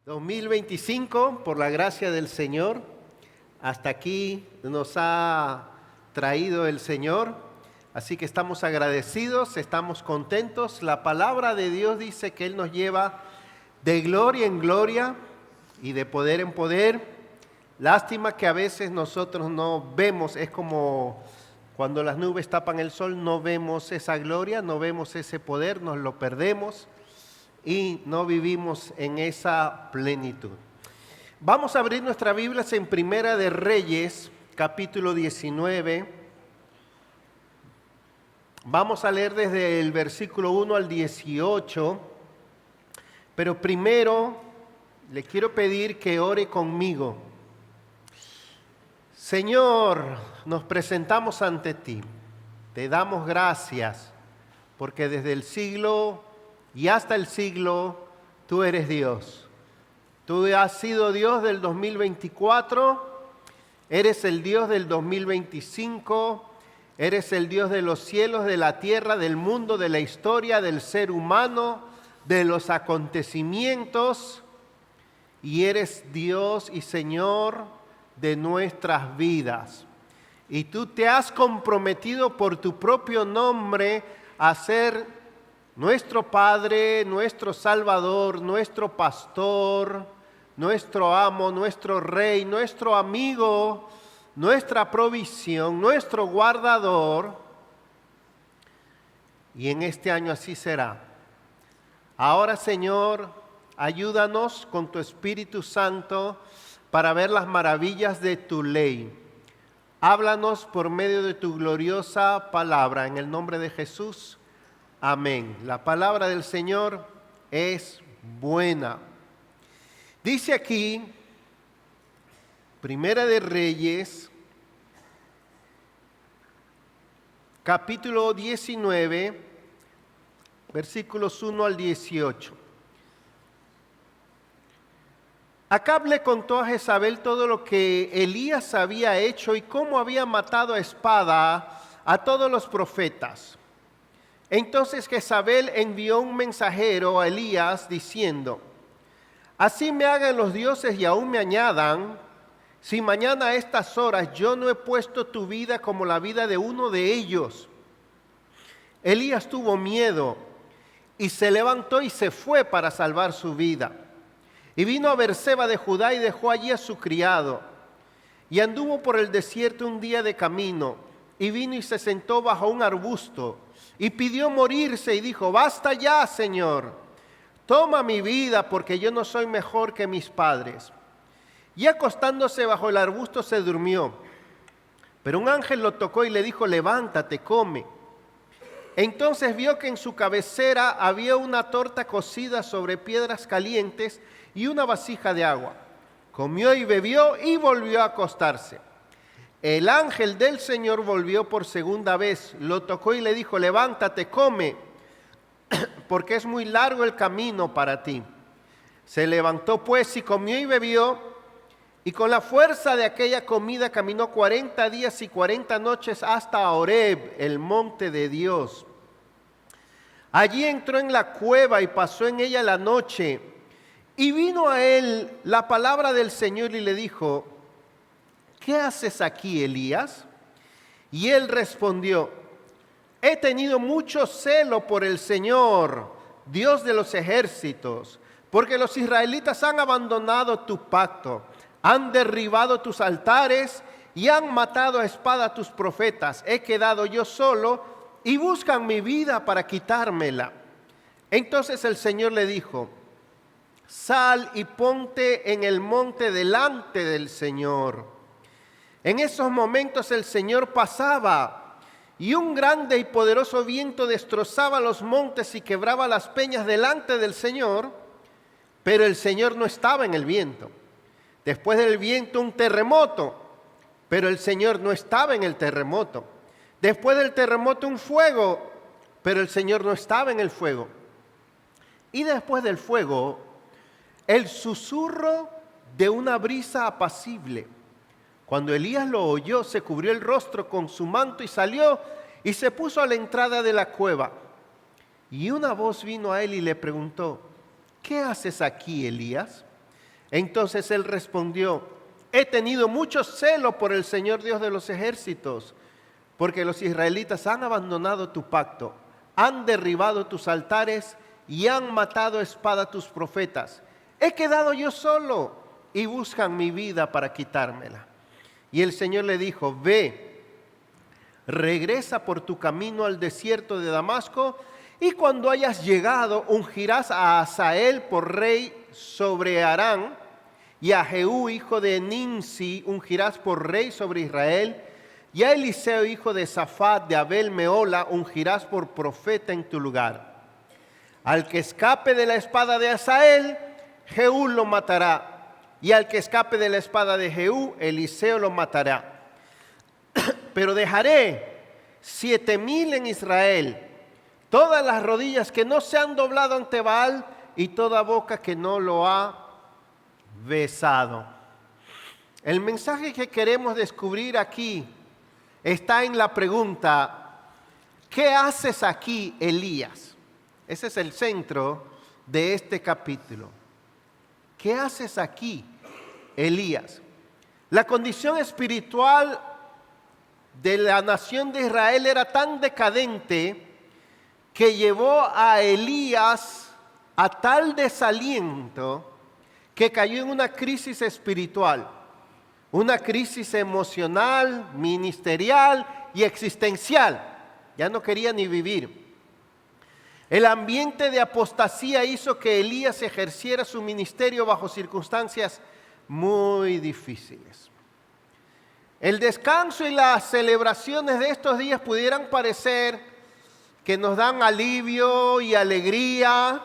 2025, por la gracia del Señor, hasta aquí nos ha traído el Señor, así que estamos agradecidos, estamos contentos. La palabra de Dios dice que Él nos lleva de gloria en gloria y de poder en poder. Lástima que a veces nosotros no vemos, es como cuando las nubes tapan el sol, no vemos esa gloria, no vemos ese poder, nos lo perdemos y no vivimos en esa plenitud. Vamos a abrir nuestras Biblias en Primera de Reyes, capítulo 19. Vamos a leer desde el versículo 1 al 18, pero primero le quiero pedir que ore conmigo. Señor, nos presentamos ante ti, te damos gracias, porque desde el siglo y hasta el siglo, tú eres Dios. Tú has sido Dios del 2024, eres el Dios del 2025, eres el Dios de los cielos, de la tierra, del mundo, de la historia, del ser humano, de los acontecimientos, y eres Dios y Señor de nuestras vidas. Y tú te has comprometido por tu propio nombre a ser nuestro Padre, nuestro Salvador, nuestro Pastor, nuestro Amo, nuestro Rey, nuestro amigo, nuestra provisión, nuestro guardador. Y en este año así será. Ahora, Señor, ayúdanos con tu Espíritu Santo para ver las maravillas de tu ley. Háblanos por medio de tu gloriosa palabra. En el nombre de Jesús. Amén. La palabra del Señor es buena. Dice aquí, Primera de Reyes, capítulo 19, versículos 1 al 18. Acab le contó a Jezabel todo lo que Elías había hecho y cómo había matado a espada a todos los profetas. Entonces Jezabel envió un mensajero a Elías diciendo: así me hagan los dioses y aún me añadan, si mañana a estas horas yo no he puesto tu vida como la vida de uno de ellos. Elías tuvo miedo y se levantó y se fue para salvar su vida. Y vino a Berseba de Judá y dejó allí a su criado. Y anduvo por el desierto un día de camino, y vino y se sentó bajo un arbusto, y pidió morirse y dijo: basta ya, Señor, toma mi vida, porque yo no soy mejor que mis padres. Y acostándose bajo el arbusto se durmió. Pero un ángel lo tocó y le dijo: levántate, come. Entonces vio que en su cabecera había una torta cocida sobre piedras calientes y una vasija de agua. Comió y bebió y volvió a acostarse. El ángel del Señor volvió por segunda vez, lo tocó y le dijo: levántate, come, porque es muy largo el camino para ti. Se levantó pues y comió y bebió, y con la fuerza de aquella comida caminó 40 días y 40 noches hasta Horeb, el monte de Dios. Allí entró en la cueva y pasó en ella la noche, y vino a él la palabra del Señor y le dijo: ¿qué haces aquí, Elías? Y él respondió: he tenido mucho celo por el Señor, Dios de los ejércitos, porque los israelitas han abandonado tu pacto, han derribado tus altares y han matado a espada a tus profetas. He quedado yo solo y buscan mi vida para quitármela. Entonces el Señor le dijo: sal y ponte en el monte delante del Señor. En esos momentos el Señor pasaba, y un grande y poderoso viento destrozaba los montes y quebraba las peñas delante del Señor, pero el Señor no estaba en el viento. Después del viento un terremoto, pero el Señor no estaba en el terremoto. Después del terremoto un fuego, pero el Señor no estaba en el fuego. Y después del fuego, el susurro de una brisa apacible. Cuando Elías lo oyó, se cubrió el rostro con su manto y salió y se puso a la entrada de la cueva. Y una voz vino a él y le preguntó: ¿qué haces aquí, Elías? Entonces él respondió: he tenido mucho celo por el Señor Dios de los ejércitos, porque los israelitas han abandonado tu pacto, han derribado tus altares y han matado a espada a tus profetas. He quedado yo solo y buscan mi vida para quitármela. Y el Señor le dijo: ve, regresa por tu camino al desierto de Damasco, y cuando hayas llegado ungirás a Hazael por rey sobre Aram, y a Jehú hijo de Nimsi ungirás por rey sobre Israel, y a Eliseo hijo de Safat de Abel Meola ungirás por profeta en tu lugar. Al que escape de la espada de Hazael, Jehú lo matará, y al que escape de la espada de Jehú, Eliseo lo matará. Pero dejaré 7,000 en Israel, todas las rodillas que no se han doblado ante Baal y toda boca que no lo ha besado. El mensaje que queremos descubrir aquí está en la pregunta: ¿qué haces aquí, Elías? Ese es el centro de este capítulo. ¿Qué haces aquí, Elías? La condición espiritual de la nación de Israel era tan decadente que llevó a Elías a tal desaliento que cayó en una crisis espiritual, una crisis emocional, ministerial y existencial. Ya no quería ni vivir. El ambiente de apostasía hizo que Elías ejerciera su ministerio bajo circunstancias muy difíciles. El descanso y las celebraciones de estos días pudieran parecer que nos dan alivio y alegría,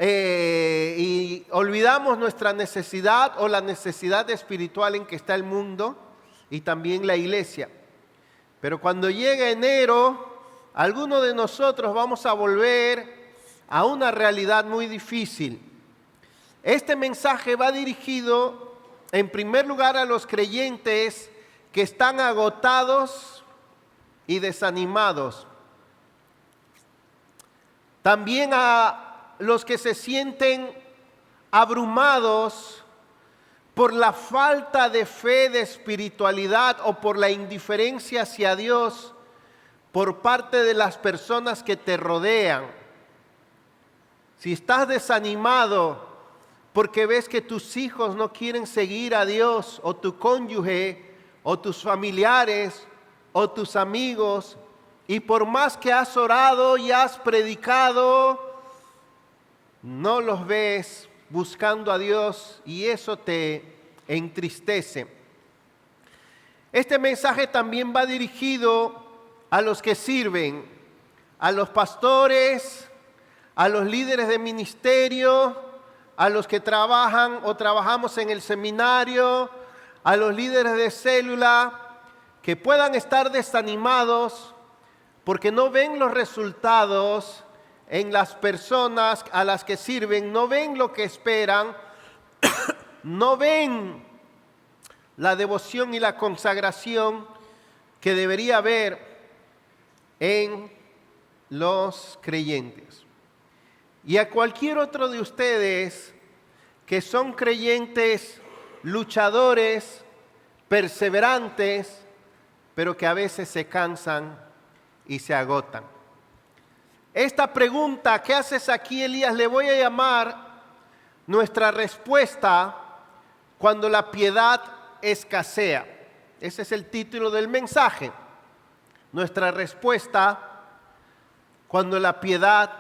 y olvidamos nuestra necesidad o la necesidad espiritual en que está el mundo y también la iglesia. Pero cuando llegue enero, algunos de nosotros vamos a volver a una realidad muy difícil. Este mensaje va dirigido en primer lugar a los creyentes que están agotados y desanimados. También a los que se sienten abrumados por la falta de fe, de espiritualidad o por la indiferencia hacia Dios por parte de las personas que te rodean. Si estás desanimado porque ves que tus hijos no quieren seguir a Dios, o tu cónyuge, o tus familiares, o tus amigos, y por más que has orado y has predicado, no los ves buscando a Dios y eso te entristece. Este mensaje también va dirigido a los que sirven, a los pastores, a los líderes de ministerio, a los que trabajan o trabajamos en el seminario, a los líderes de célula, que puedan estar desanimados porque no ven los resultados en las personas a las que sirven, no ven lo que esperan, no ven la devoción y la consagración que debería haber en los creyentes. Y a cualquier otro de ustedes que son creyentes, luchadores, perseverantes, pero que a veces se cansan y se agotan. Esta pregunta, ¿qué haces aquí, Elías?, le voy a llamar nuestra respuesta cuando la piedad escasea. Ese es el título del mensaje. Nuestra respuesta cuando la piedad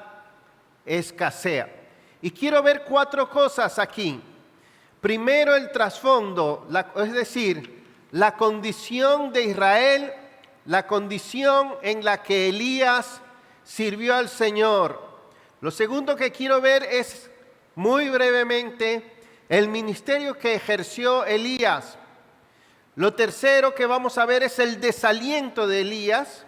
escasea. Y quiero ver 4 cosas aquí. Primero, el trasfondo, es decir, la condición de Israel, la condición en la que Elías sirvió al Señor. Lo segundo que quiero ver es, muy brevemente, el ministerio que ejerció Elías. Lo tercero que vamos a ver es el desaliento de Elías.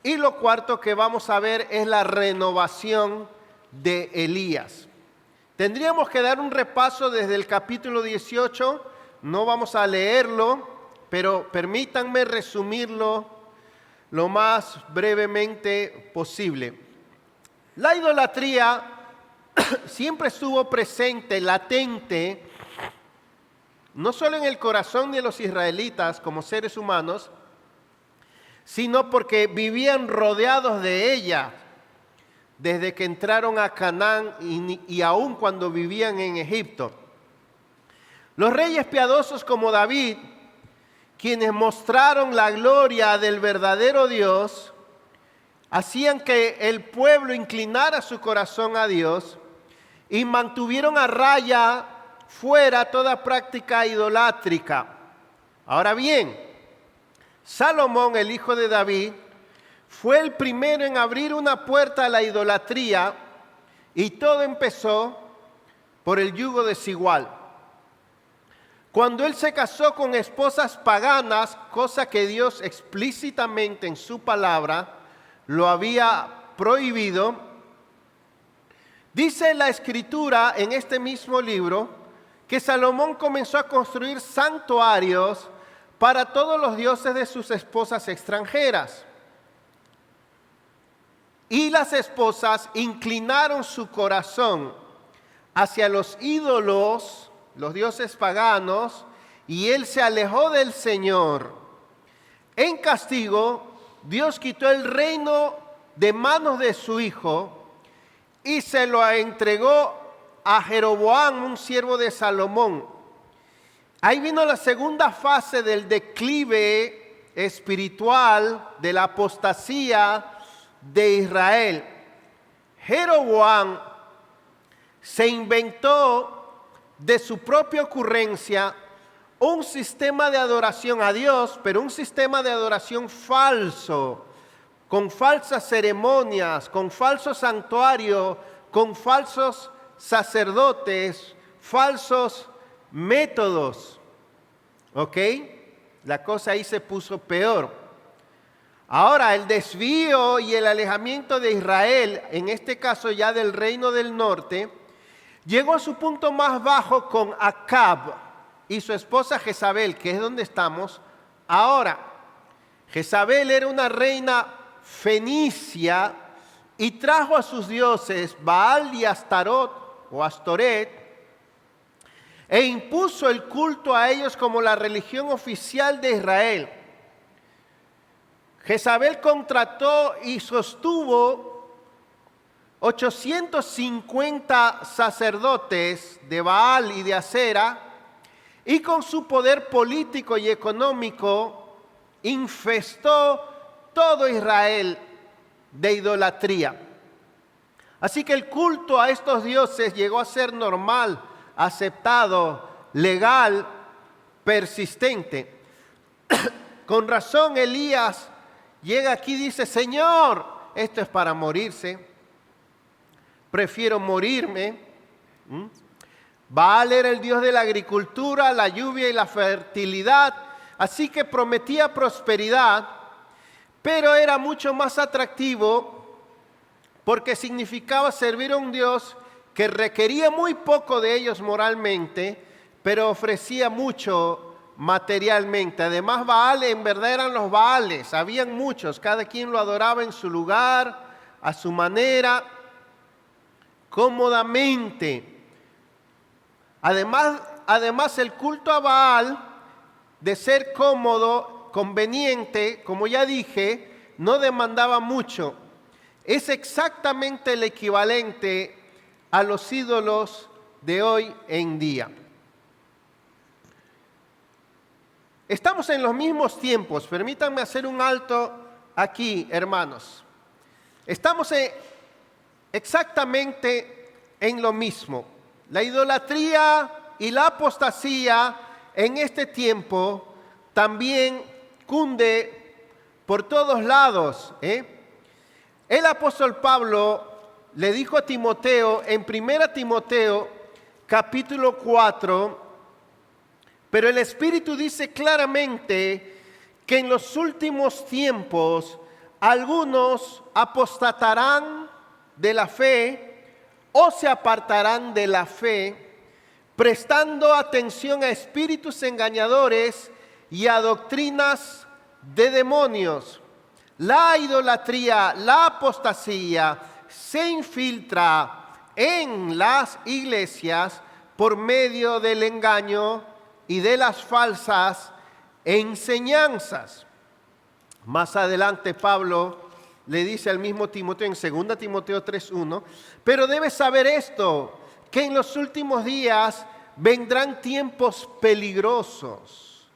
Y lo cuarto que vamos a ver es la renovación de Elías. Tendríamos que dar un repaso desde el capítulo 18. No vamos a leerlo, pero permítanme resumirlo lo más brevemente posible. La idolatría siempre estuvo presente, latente, no solo en el corazón de los israelitas como seres humanos, sino porque vivían rodeados de ella desde que entraron a Canaán y aún cuando vivían en Egipto. Los reyes piadosos como David, quienes mostraron la gloria del verdadero Dios, hacían que el pueblo inclinara su corazón a Dios y mantuvieron a raya fuera toda práctica idolátrica. Ahora bien, Salomón, el hijo de David, fue el primero en abrir una puerta a la idolatría y todo empezó por el yugo desigual. Cuando él se casó con esposas paganas, cosa que Dios explícitamente en su palabra lo había prohibido, dice la Escritura en este mismo libro que Salomón comenzó a construir santuarios para todos los dioses de sus esposas extranjeras. Y las esposas inclinaron su corazón hacia los ídolos, los dioses paganos, y él se alejó del Señor. En castigo, Dios quitó el reino de manos de su hijo y se lo entregó a Jeroboam, un siervo de Salomón. Ahí vino la segunda fase del declive espiritual, de la apostasía de Israel. Jeroboam se inventó de su propia ocurrencia un sistema de adoración a Dios, pero un sistema de adoración falso, con falsas ceremonias, con falso santuario, con falsos sacerdotes, falsos métodos. ¿Ok? La cosa ahí se puso peor. Ahora, el desvío y el alejamiento de Israel, en este caso ya del reino del norte, llegó a su punto más bajo con Acab y su esposa Jezabel, que es donde estamos ahora. Jezabel era una reina fenicia y trajo a sus dioses Baal y Astarot o Astoret e impuso el culto a ellos como la religión oficial de Israel. Jezabel contrató y sostuvo 850 sacerdotes de Baal y de Asera, y con su poder político y económico infestó todo Israel de idolatría. Así que el culto a estos dioses llegó a ser normal, aceptado, legal, persistente. Con razón Elías llega aquí y dice: Señor, esto es para morirse. Prefiero morirme. Baal era el dios de la agricultura, la lluvia y la fertilidad, así que prometía prosperidad, pero era mucho más atractivo porque significaba servir a un Dios que requería muy poco de ellos moralmente, pero ofrecía mucho materialmente. Además, Baal en verdad eran los Baales, habían muchos, cada quien lo adoraba en su lugar, a su manera, cómodamente. Además, el culto a Baal, de ser cómodo, conveniente, como ya dije, no demandaba mucho. Es exactamente el equivalente a los ídolos de hoy en día. Estamos en los mismos tiempos. Permítanme hacer un alto aquí, hermanos. Estamos exactamente en lo mismo. La idolatría y la apostasía en este tiempo también cunde por todos lados. El apóstol Pablo le dijo a Timoteo en 1 Timoteo capítulo 4, pero el Espíritu dice claramente que en los últimos tiempos algunos apostatarán de la fe o se apartarán de la fe, prestando atención a espíritus engañadores y a doctrinas de demonios. La idolatría, la apostasía se infiltra en las iglesias por medio del engaño y de las falsas enseñanzas. Más adelante Pablo le dice al mismo Timoteo en 2 Timoteo 3:1, pero debes saber esto, que en los últimos días vendrán tiempos peligrosos,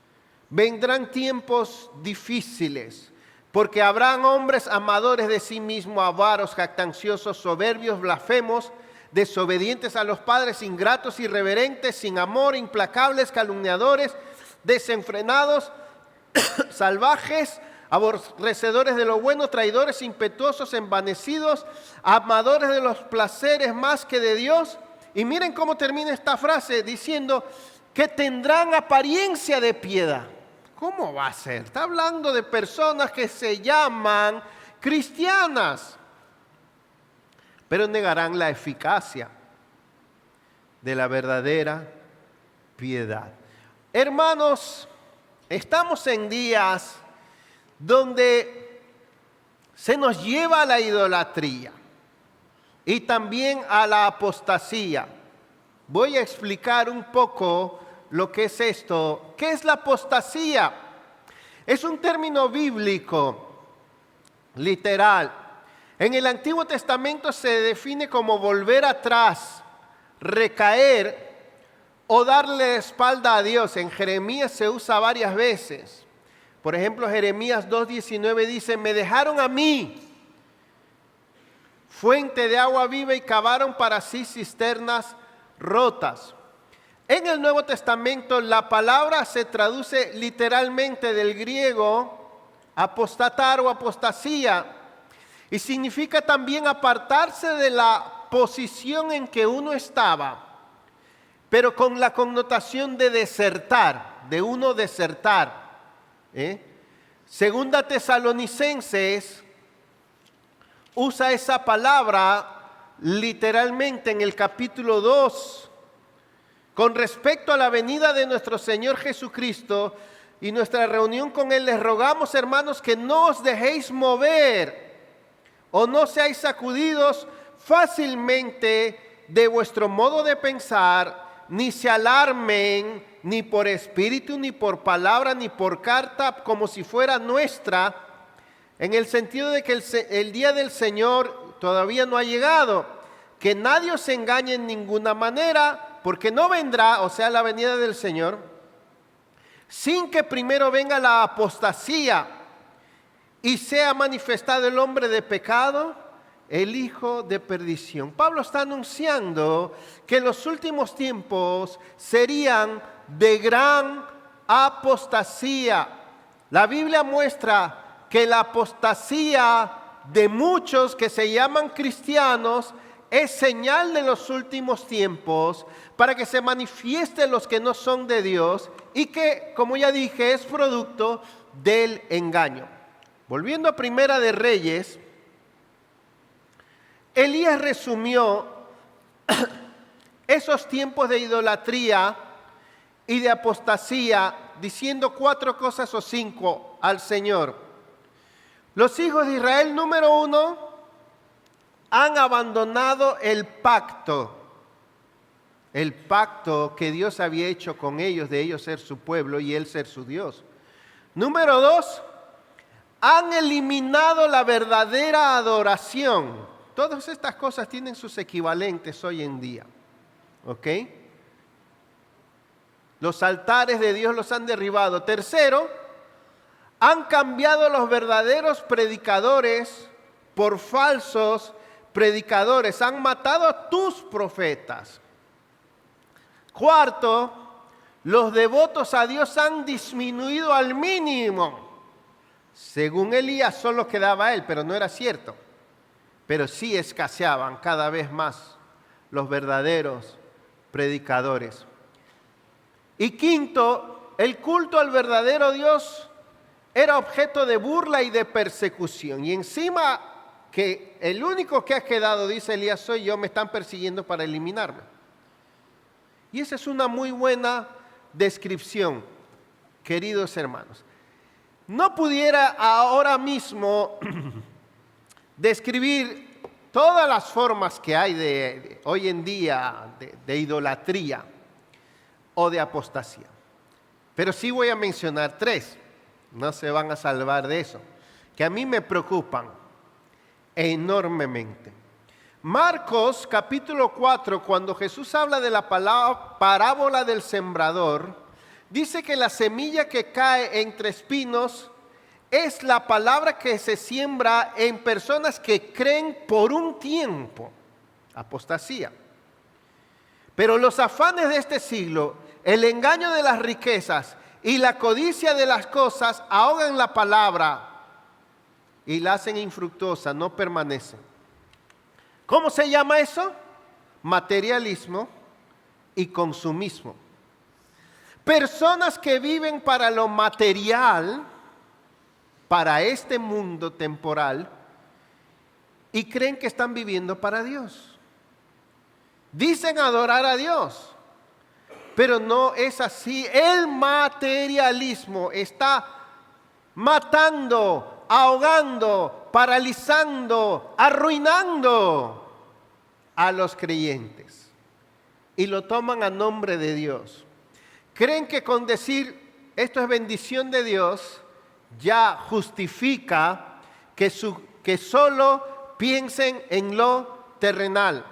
vendrán tiempos difíciles, porque habrán hombres amadores de sí mismos, avaros, jactanciosos, soberbios, blasfemos, desobedientes a los padres, ingratos, irreverentes, sin amor, implacables, calumniadores, desenfrenados, salvajes, aborrecedores de lo bueno, traidores, impetuosos, envanecidos, amadores de los placeres más que de Dios. Y miren cómo termina esta frase diciendo que tendrán apariencia de piedad. ¿Cómo va a ser? Está hablando de personas que se llaman cristianas, pero negarán la eficacia de la verdadera piedad. Hermanos, estamos en días donde se nos lleva a la idolatría y también a la apostasía. Voy a explicar un poco lo que es esto. ¿Qué es la apostasía? Es un término bíblico, literal. En el Antiguo Testamento se define como volver atrás, recaer o darle la espalda a Dios. En Jeremías se usa varias veces. Por ejemplo, Jeremías 2:19 dice, me dejaron a mí, fuente de agua viva, y cavaron para sí cisternas rotas. En el Nuevo Testamento la palabra se traduce literalmente del griego apostatar o apostasía, y significa también apartarse de la posición en que uno estaba, pero con la connotación de desertar, de uno desertar. Segunda Tesalonicenses usa esa palabra literalmente en el capítulo 2 con respecto a la venida de nuestro Señor Jesucristo y nuestra reunión con Él. Les rogamos, hermanos, que no os dejéis mover o no seáis sacudidos fácilmente de vuestro modo de pensar, ni se alarmen ni por espíritu, ni por palabra, ni por carta, como si fuera nuestra, en el sentido de que el día del Señor todavía no ha llegado. Que nadie os engañe en ninguna manera, porque no vendrá, o sea, la venida del Señor, sin que primero venga la apostasía y sea manifestado el hombre de pecado, el hijo de perdición. Pablo está anunciando que los últimos tiempos serían de gran apostasía. La Biblia muestra que la apostasía de muchos que se llaman cristianos es señal de los últimos tiempos, para que se manifiesten los que no son de Dios y que, como ya dije, es producto del engaño. Volviendo a Primera de Reyes, Elías resumió esos tiempos de idolatría y de apostasía diciendo 4 cosas o 5 al Señor. Los hijos de Israel, número 1, han abandonado el pacto que Dios había hecho con ellos, de ellos ser su pueblo y Él ser su Dios. Número 2, han eliminado la verdadera adoración. Todas estas cosas tienen sus equivalentes hoy en día, ¿ok? Los altares de Dios los han derribado. Tercero, han cambiado los verdaderos predicadores por falsos predicadores. Han matado a tus profetas. Cuarto, los devotos a Dios han disminuido al mínimo. Según Elías solo quedaba él, pero no era cierto. Pero sí escaseaban cada vez más los verdaderos predicadores. Y quinto, el culto al verdadero Dios era objeto de burla y de persecución. Y encima que el único que ha quedado, dice Elías, soy yo, me están persiguiendo para eliminarme. Y esa es una muy buena descripción, queridos hermanos. No pudiera ahora mismo describir todas las formas que hay hoy en día de idolatría o de apostasía. Pero sí voy a mencionar 3, no se van a salvar de eso, que a mí me preocupan enormemente. Marcos capítulo 4, cuando Jesús habla de la parábola del sembrador, dice que la semilla que cae entre espinos es la palabra que se siembra en personas que creen por un tiempo, apostasía. Pero los afanes de este siglo, el engaño de las riquezas y la codicia de las cosas ahogan la palabra y la hacen infructuosa, no permanece. ¿Cómo se llama eso? Materialismo y consumismo. Personas que viven para lo material, para este mundo temporal, y creen que están viviendo para Dios. Dicen adorar a Dios, pero no es así. El materialismo está matando, ahogando, paralizando, arruinando a los creyentes. Y lo toman a nombre de Dios. Creen que con decir esto es bendición de Dios, ya justifica que solo piensen en lo terrenal.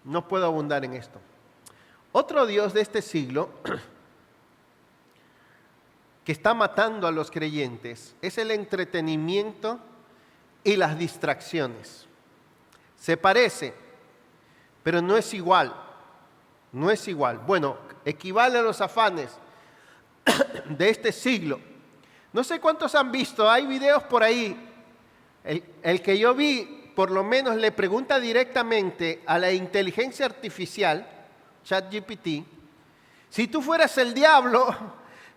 No puedo abundar en esto. Otro Dios de este siglo que está matando a los creyentes es el entretenimiento y las distracciones. Se parece, pero no es igual. No es igual. Bueno, equivale a los afanes de este siglo. No sé cuántos han visto, hay videos por ahí. El que yo vi, por lo menos le pregunta directamente a la inteligencia artificial, ChatGPT, si tú fueras el diablo,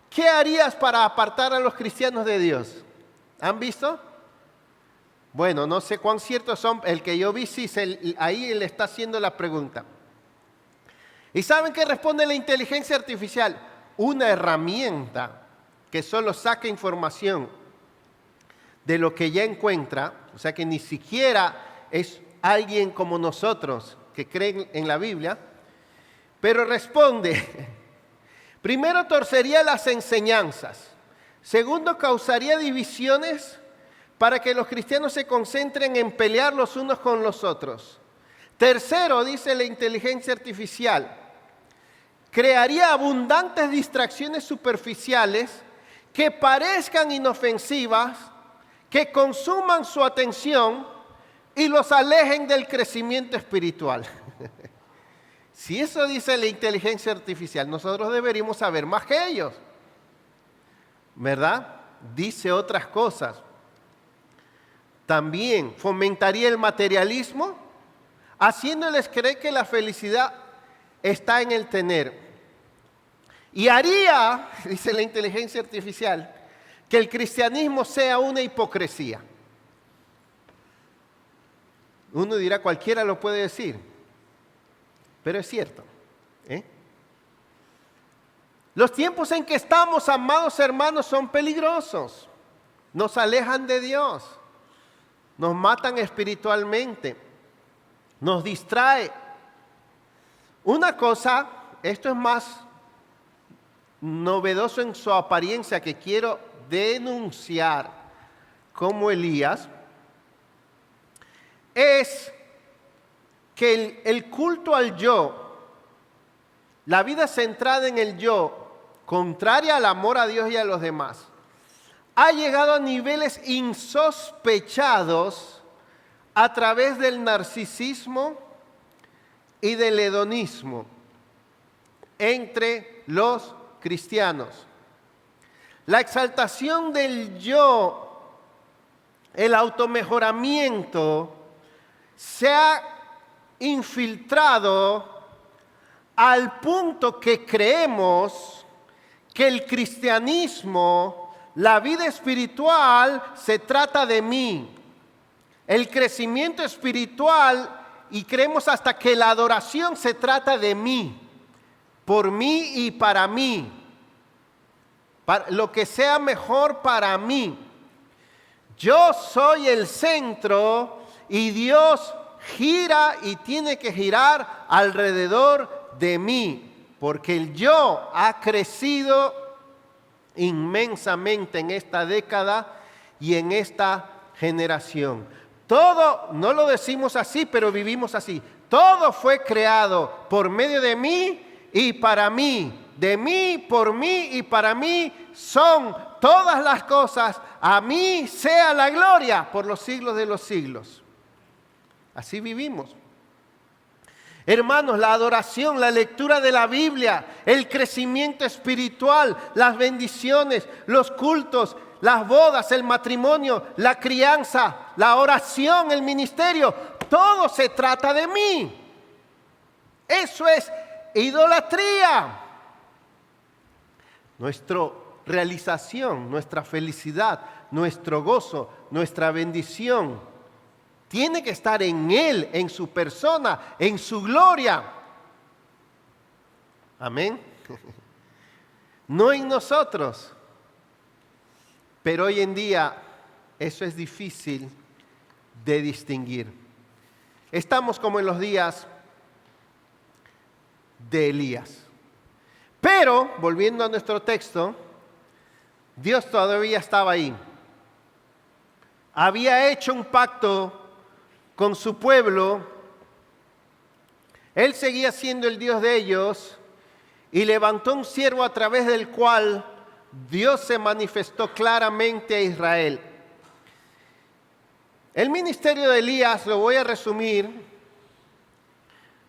¿qué harías para apartar a los cristianos de Dios? ¿Han visto? Bueno, no sé cuán ciertos son. El que yo vi, sí, ahí le está haciendo la pregunta. ¿Y saben qué responde la inteligencia artificial? Una herramienta que solo saca información de lo que ya encuentra, o sea que ni siquiera es alguien como nosotros que creen en la Biblia, pero responde, primero torcería las enseñanzas, segundo causaría divisiones para que los cristianos se concentren en pelear los unos con los otros. Tercero, dice la inteligencia artificial, crearía abundantes distracciones superficiales que parezcan inofensivas, que consuman su atención y los alejen del crecimiento espiritual. Si eso dice la inteligencia artificial, nosotros deberíamos saber más que ellos, ¿verdad? Dice otras cosas. También fomentaría el materialismo, haciéndoles creer que la felicidad está en el tener. Y haría, dice la inteligencia artificial, que el cristianismo sea una hipocresía. Uno dirá, cualquiera lo puede decir, pero es cierto. Los tiempos en que estamos, amados hermanos, son peligrosos. Nos alejan de Dios, nos matan espiritualmente, nos distrae. Una cosa, esto es más novedoso en su apariencia que quiero denunciar como Elías, es que el culto al yo, la vida centrada en el yo, contraria al amor a Dios y a los demás, ha llegado a niveles insospechados a través del narcisismo y del hedonismo entre los cristianos. La exaltación del yo, el automejoramiento, se ha infiltrado al punto que creemos que el cristianismo, la vida espiritual, se trata de mí. El crecimiento espiritual, y creemos hasta que la adoración se trata de mí, por mí y para mí, para lo que sea mejor para mí. Yo soy el centro y Dios gira y tiene que girar alrededor de mí, porque el yo ha crecido inmensamente en esta década y en esta generación. Todo, no lo decimos así, pero vivimos así. Todo fue creado por medio de mí y para mí. De mí, por mí y para mí son todas las cosas. A mí sea la gloria por los siglos de los siglos. Así vivimos. Hermanos, la adoración, la lectura de la Biblia, el crecimiento espiritual, las bendiciones, los cultos, las bodas, el matrimonio, la crianza, la oración, el ministerio, todo se trata de mí. Eso es idolatría. Nuestra realización, nuestra felicidad, nuestro gozo, nuestra bendición tiene que estar en Él, en su persona, en su gloria. Amén. No en nosotros. Pero hoy en día eso es difícil de distinguir. Estamos como en los días de Elías. Pero, volviendo a nuestro texto, Dios todavía estaba ahí. Había hecho un pacto con su pueblo. Él seguía siendo el Dios de ellos y levantó un siervo a través del cual Dios se manifestó claramente a Israel. El ministerio de Elías, lo voy a resumir.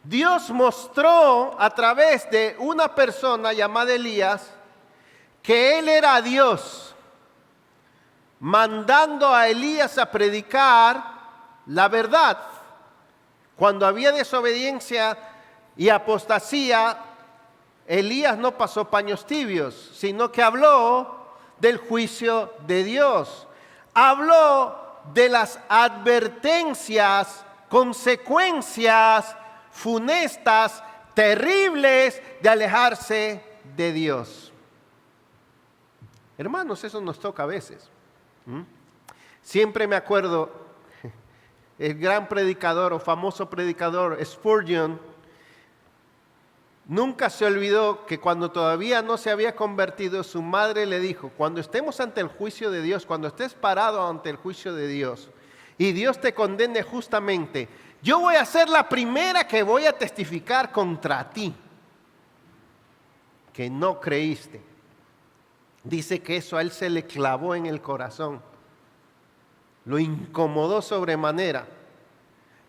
Dios mostró a través de una persona llamada Elías que él era Dios, mandando a Elías a predicar la verdad. Cuando había desobediencia y apostasía, Elías no pasó paños tibios, sino que habló del juicio de Dios. Habló de las advertencias, consecuencias funestas, terribles de alejarse de Dios. Hermanos, eso nos toca a veces. Siempre me acuerdo, el gran predicador o famoso predicador Spurgeon, nunca se olvidó que cuando todavía no se había convertido, su madre le dijo: cuando estemos ante el juicio de Dios, cuando estés parado ante el juicio de Dios y Dios te condene justamente, yo voy a ser la primera que voy a testificar contra ti, que no creíste. Dice que eso a él se le clavó en el corazón, lo incomodó sobremanera,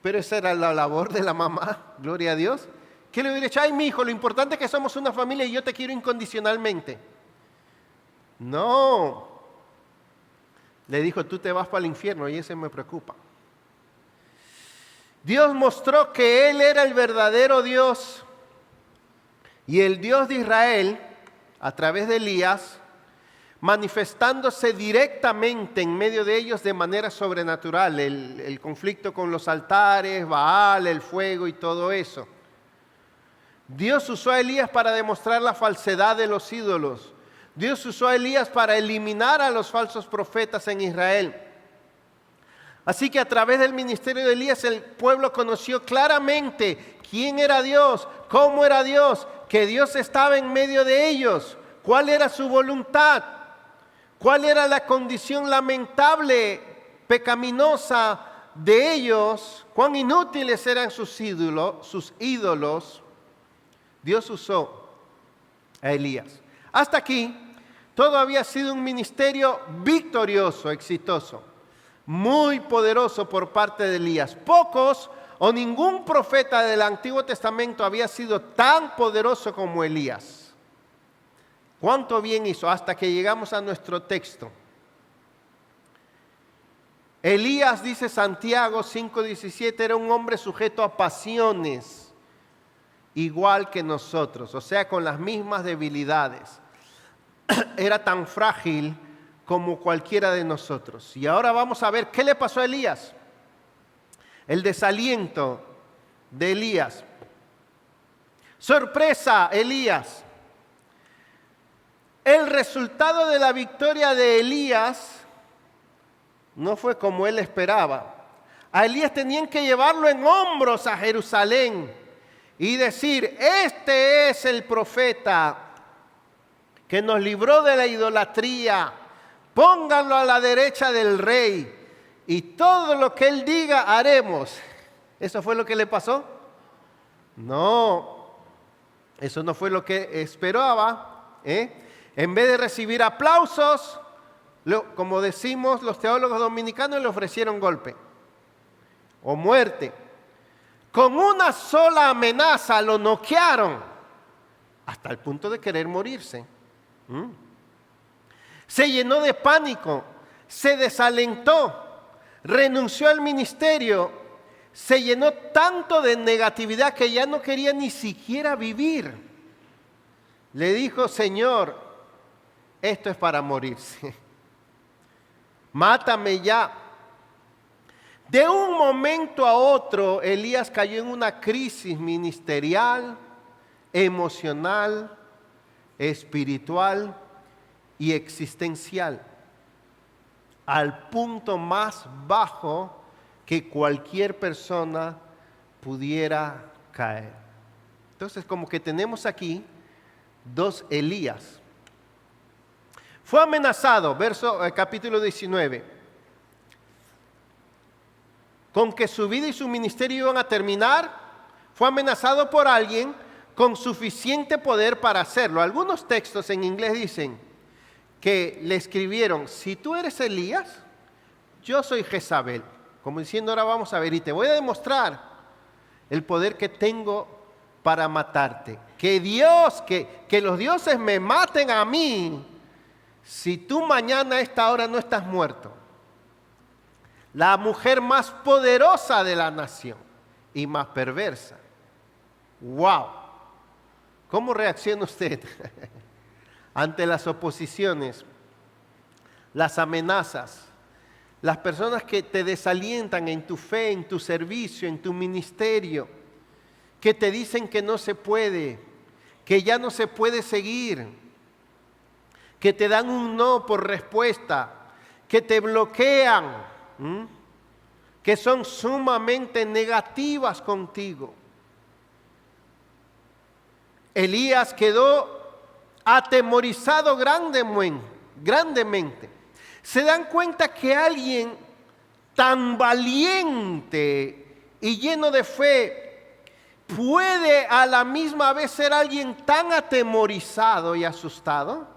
pero esa era la labor de la mamá, gloria a Dios. ¿Qué le hubiera dicho? Ay, mi hijo, lo importante es que somos una familia y yo te quiero incondicionalmente. No. Le dijo: tú te vas para el infierno y ese me preocupa. Dios mostró que Él era el verdadero Dios y el Dios de Israel a través de Elías, manifestándose directamente en medio de ellos de manera sobrenatural. El conflicto con los altares, Baal, el fuego y todo eso. Dios usó a Elías para demostrar la falsedad de los ídolos. Dios usó a Elías para eliminar a los falsos profetas en Israel. Así que a través del ministerio de Elías el pueblo conoció claramente quién era Dios, cómo era Dios, que Dios estaba en medio de ellos, cuál era su voluntad, cuál era la condición lamentable, pecaminosa de ellos, cuán inútiles eran sus ídolos. Dios usó a Elías. Hasta aquí todo había sido un ministerio victorioso, exitoso, muy poderoso por parte de Elías. Pocos o ningún profeta del Antiguo Testamento había sido tan poderoso como Elías. ¿Cuánto bien hizo? Hasta que llegamos a nuestro texto. Elías, dice Santiago 5:17, era un hombre sujeto a pasiones, igual que nosotros, o sea, con las mismas debilidades. Era tan frágil como cualquiera de nosotros. Y ahora vamos a ver qué le pasó a Elías. El desaliento de Elías. Sorpresa, Elías. El resultado de la victoria de Elías no fue como él esperaba. A Elías tenían que llevarlo en hombros a Jerusalén y decir, este es el profeta que nos libró de la idolatría, pónganlo a la derecha del rey y todo lo que él diga haremos. ¿Eso fue lo que le pasó? No, eso no fue lo que esperaba, En vez de recibir aplausos, como decimos los teólogos dominicanos, le ofrecieron golpe o muerte. Con una sola amenaza lo noquearon hasta el punto de querer morirse. Se llenó de pánico, se desalentó, renunció al ministerio, se llenó tanto de negatividad que ya no quería ni siquiera vivir. Le dijo, Señor, esto es para morirse. Mátame ya. De un momento a otro, Elías cayó en una crisis ministerial, emocional, espiritual y existencial, al punto más bajo que cualquier persona pudiera caer. Entonces, como que tenemos aquí dos Elías. Fue amenazado, capítulo 19, con que su vida y su ministerio iban a terminar. Fue amenazado por alguien con suficiente poder para hacerlo. Algunos textos en inglés dicen que le escribieron, si tú eres Elías, yo soy Jezabel. Como diciendo, ahora vamos a ver y te voy a demostrar el poder que tengo para matarte. Que los dioses me maten a mí si tú mañana a esta hora no estás muerto. La mujer más poderosa de la nación y más perversa. ¡Wow! ¿Cómo reacciona usted ante las oposiciones, las amenazas, las personas que te desalientan en tu fe, en tu servicio, en tu ministerio, que te dicen que no se puede, que ya no se puede seguir, que te dan un no por respuesta, que te bloquean, que son sumamente negativas contigo? Elías quedó atemorizado grandemente. Se dan cuenta que alguien tan valiente y lleno de fe puede a la misma vez ser alguien tan atemorizado y asustado.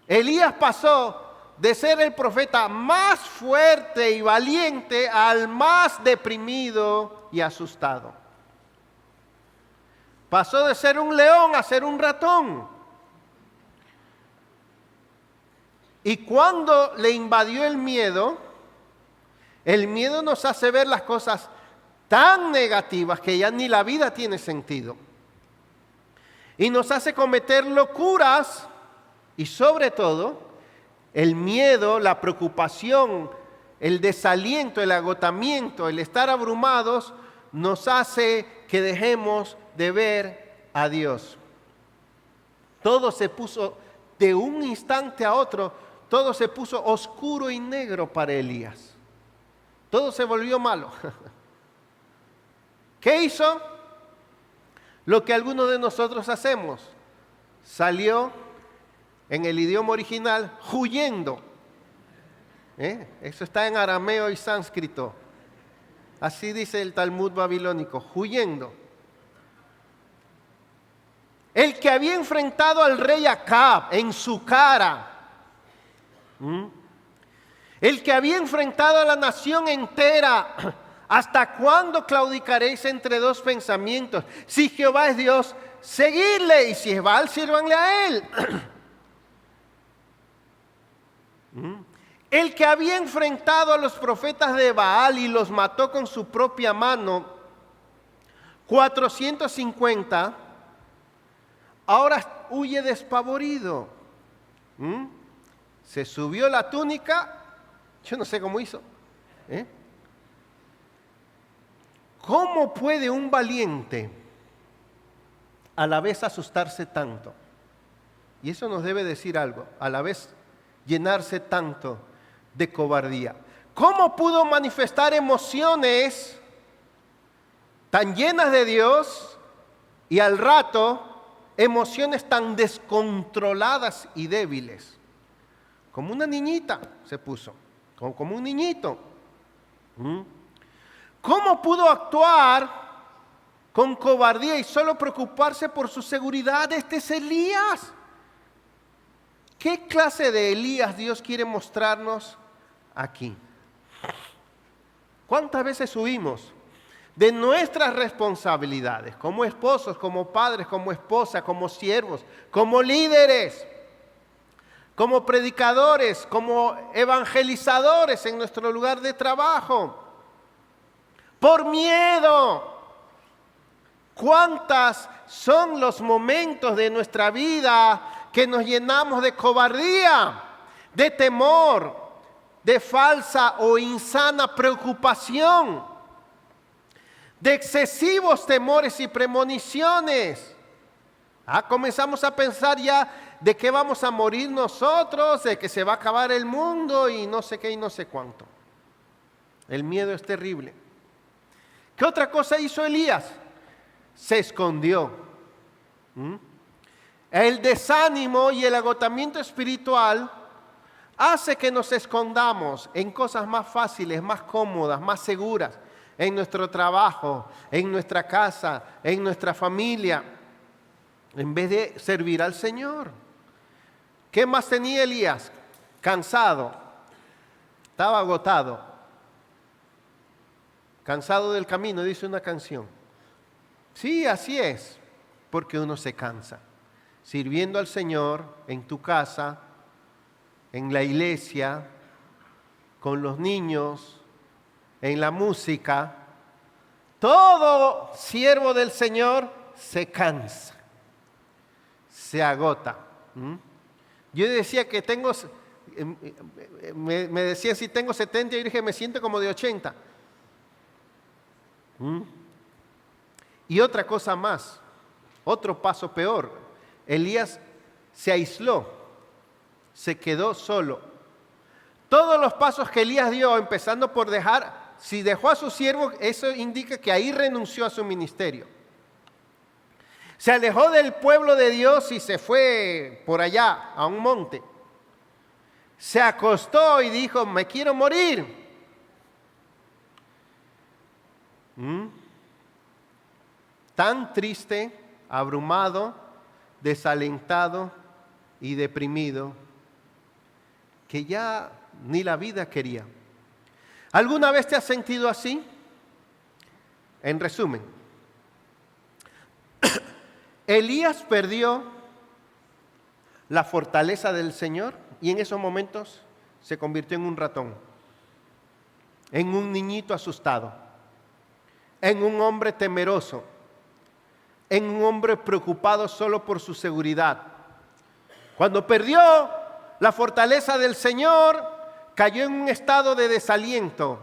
Elías pasó de ser el profeta más fuerte y valiente al más deprimido y asustado. Pasó de ser un león a ser un ratón. Y cuando le invadió el miedo nos hace ver las cosas tan negativas que ya ni la vida tiene sentido. Y nos hace cometer locuras y sobre todo el miedo, la preocupación, el desaliento, el agotamiento, el estar abrumados nos hace que dejemos de ver a Dios. Todo se puso de un instante a otro, todo se puso oscuro y negro para Elías. Todo se volvió malo. ¿Qué hizo? Lo que algunos de nosotros hacemos. Salió en el idioma original huyendo. Eso está en arameo y sánscrito. Así dice el Talmud babilónico, huyendo. El que había enfrentado al rey Acab en su cara. El que había enfrentado a la nación entera. ¿Hasta cuándo claudicaréis entre dos pensamientos? Si Jehová es Dios, seguidle, y si es Baal, sírvanle a él. El que había enfrentado a los profetas de Baal y los mató con su propia mano, 450, ahora huye despavorido. Se subió la túnica, yo no sé cómo hizo. ¿Cómo puede un valiente a la vez asustarse tanto? Y eso nos debe decir algo, a la vez llenarse tanto de cobardía. ¿Cómo pudo manifestar emociones tan llenas de Dios y al rato emociones tan descontroladas y débiles? Como una niñita se puso, como un niñito. ¿Cómo pudo actuar con cobardía y solo preocuparse por su seguridad? Este es Elías. ¿Qué clase de Elías Dios quiere mostrarnos aquí? ¿Cuántas veces huimos de nuestras responsabilidades como esposos, como padres, como esposas, como siervos, como líderes, como predicadores, como evangelizadores en nuestro lugar de trabajo? Por miedo. ¿Cuántos son los momentos de nuestra vida que nos llenamos de cobardía, de temor, de falsa o insana preocupación, de excesivos temores y premoniciones? Comenzamos a pensar ya de que vamos a morir nosotros, de que se va a acabar el mundo y no sé qué y no sé cuánto. El miedo es terrible. ¿Qué otra cosa hizo Elías? Se escondió. El desánimo y el agotamiento espiritual hace que nos escondamos en cosas más fáciles, más cómodas, más seguras, en nuestro trabajo, en nuestra casa, en nuestra familia, en vez de servir al Señor. ¿Qué más tenía Elías? Cansado, estaba agotado, cansado del camino, dice una canción. Sí, así es, porque uno se cansa. Sirviendo al Señor en tu casa, en la iglesia, con los niños, en la música, todo siervo del Señor se cansa, se agota. Yo decía que me decían si tengo 70, yo dije me siento como de 80. Y otra cosa más, otro paso peor. Elías se aisló, se quedó solo. Todos los pasos que Elías dio, empezando por si dejó a su siervo, eso indica que ahí renunció a su ministerio. Se alejó del pueblo de Dios y se fue por allá, a un monte. Se acostó y dijo, me quiero morir. Tan triste, abrumado, desalentado y deprimido, que ya ni la vida quería. ¿Alguna vez te has sentido así? En resumen, Elías perdió la fortaleza del Señor y en esos momentos se convirtió en un ratón, en un niñito asustado, en un hombre temeroso, en un hombre preocupado solo por su seguridad. Cuando perdió la fortaleza del Señor, cayó en un estado de desaliento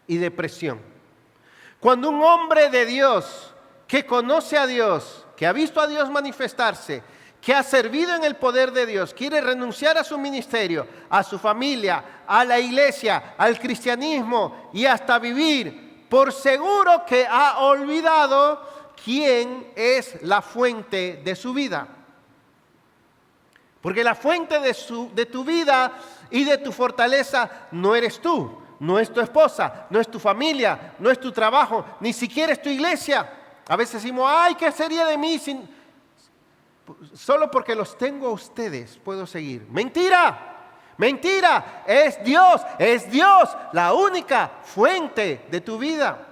y depresión. Cuando un hombre de Dios, que conoce a Dios, que ha visto a Dios manifestarse, que ha servido en el poder de Dios, quiere renunciar a su ministerio, a su familia, a la iglesia, al cristianismo y hasta vivir, por seguro que ha olvidado quién es la fuente de su vida. Porque la fuente de tu vida y de tu fortaleza no eres tú, no es tu esposa, no es tu familia, no es tu trabajo, ni siquiera es tu iglesia. A veces decimos, ay, ¿qué sería de mí solo porque los tengo a ustedes puedo seguir? Mentira, mentira, es Dios la única fuente de tu vida.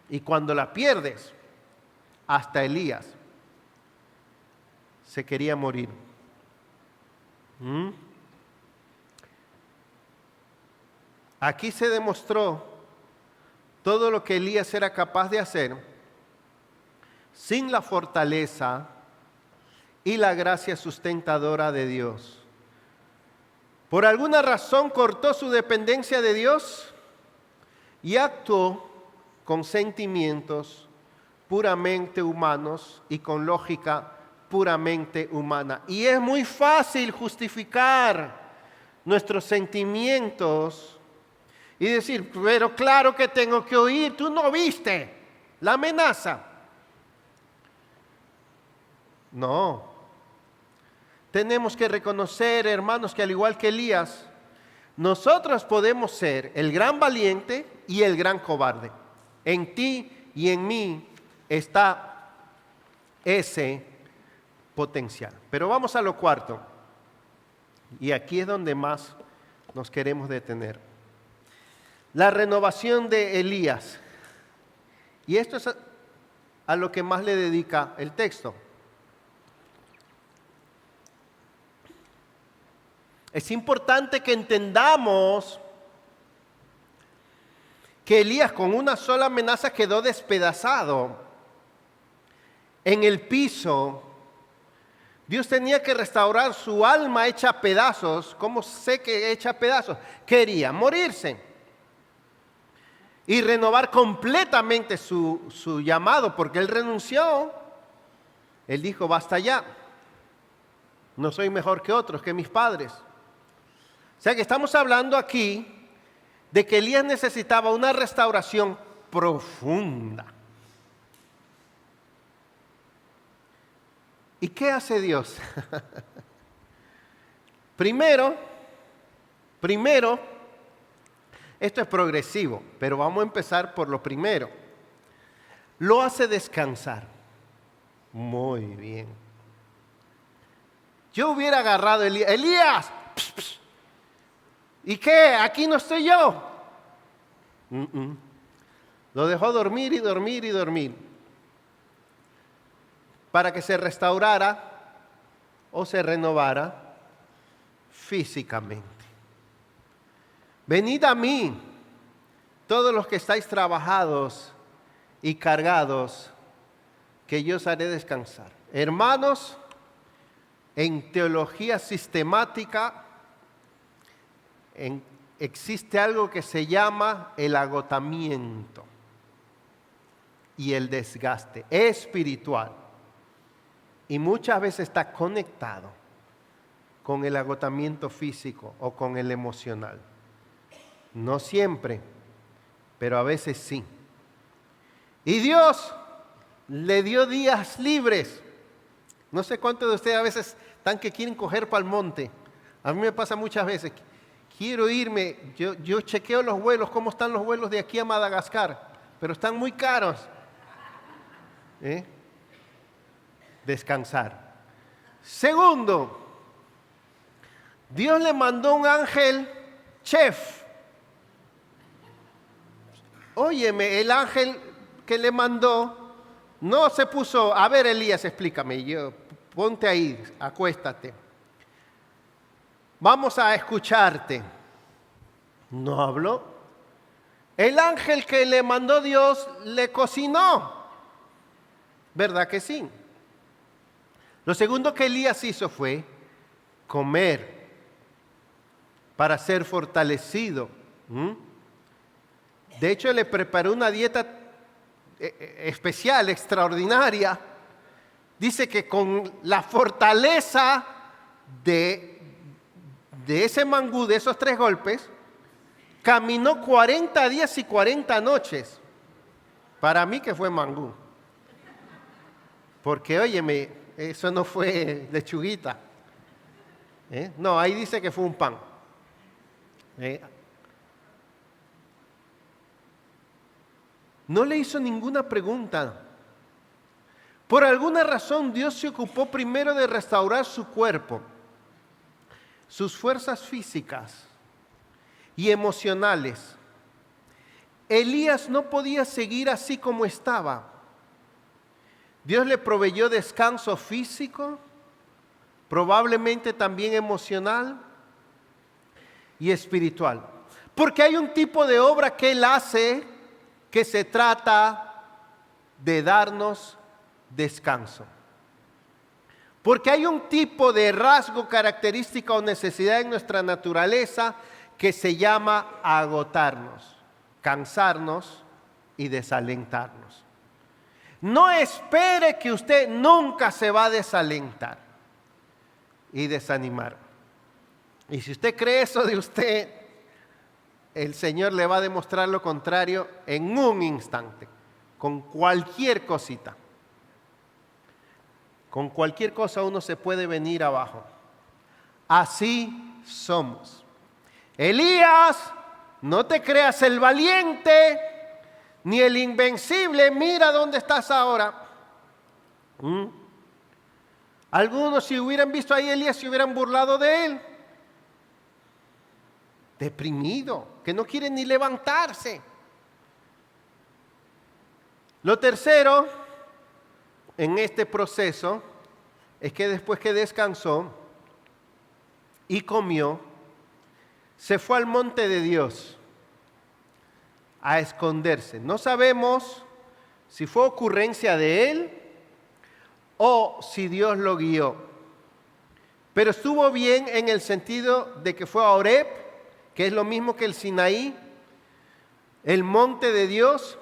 Y cuando la pierdes, hasta Elías se quería morir. Aquí se demostró todo lo que Elías era capaz de hacer sin la fortaleza y la gracia sustentadora de Dios. Por alguna razón cortó su dependencia de Dios y actuó con sentimientos puramente humanos y con lógica puramente humana. Y es muy fácil justificar nuestros sentimientos y decir, pero claro que tengo que oír, tú no viste la amenaza. No. Tenemos que reconocer, hermanos, que al igual que Elías, nosotros podemos ser el gran valiente y el gran cobarde. En ti y en mí está ese potencial. Pero vamos a lo cuarto. Y aquí es donde más nos queremos detener. La renovación de Elías. Y esto es a lo que más le dedica el texto. Es importante que entendamos que Elías con una sola amenaza quedó despedazado en el piso. Dios tenía que restaurar su alma hecha a pedazos. ¿Cómo sé que hecha a pedazos? Quería morirse y renovar completamente su llamado, porque él renunció. Él dijo, basta ya, no soy mejor que otros, que mis padres. O sea que estamos hablando aquí de que Elías necesitaba una restauración profunda. ¿Y qué hace Dios? Primero, esto es progresivo, pero vamos a empezar por lo primero. Lo hace descansar. Muy bien. Yo hubiera agarrado a Elías. ¡Elías! Pss, pss. ¿Y qué? ¿Aquí no estoy yo? Lo dejó dormir y dormir y dormir para que se restaurara o se renovara físicamente. Venid a mí, todos los que estáis trabajados y cargados, que yo os haré descansar. Hermanos, en teología sistemática existe algo que se llama el agotamiento y el desgaste espiritual. Y muchas veces está conectado con el agotamiento físico o con el emocional. No siempre, pero a veces sí. Y Dios le dio días libres. No sé cuántos de ustedes a veces están que quieren coger para el monte. A mí me pasa muchas veces. Quiero irme, yo chequeo los vuelos, cómo están los vuelos de aquí a Madagascar, pero están muy caros. Descansar. Segundo, Dios le mandó un ángel chef. Óyeme, el ángel que le mandó no se puso, a ver Elías, explícame, ponte ahí, acuéstate. Vamos a escucharte. No habló. El ángel que le mandó Dios le cocinó. ¿Verdad que sí? Lo segundo que Elías hizo fue comer para ser fortalecido. De hecho, le preparó una dieta especial, extraordinaria. Dice que con la fortaleza de ese mangú, de esos 3 golpes, caminó 40 días y 40 noches. Para mí que fue mangú. Porque, óyeme, eso no fue lechuguita. No, ahí dice que fue un pan. No le hizo ninguna pregunta. Por alguna razón Dios se ocupó primero de restaurar su cuerpo, sus fuerzas físicas y emocionales. Elías no podía seguir así como estaba. Dios le proveyó descanso físico, probablemente también emocional y espiritual. Porque hay un tipo de obra que Él hace que se trata de darnos descanso. Porque hay un tipo de rasgo, característica o necesidad en nuestra naturaleza que se llama agotarnos, cansarnos y desalentarnos. No espere que usted nunca se va a desalentar y desanimar. Y si usted cree eso de usted, el Señor le va a demostrar lo contrario en un instante, con cualquier cosita. Con cualquier cosa uno se puede venir abajo. Así somos. Elías, no te creas el valiente ni el invencible. Mira dónde estás ahora. Algunos, si hubieran visto ahí a Elías, se hubieran burlado de él. Deprimido, que no quiere ni levantarse. Lo tercero en este proceso es que después que descansó y comió, se fue al monte de Dios a esconderse. No sabemos si fue ocurrencia de él o si Dios lo guió. Pero estuvo bien en el sentido de que fue a Horeb, que es lo mismo que el Sinaí, el monte de Dios.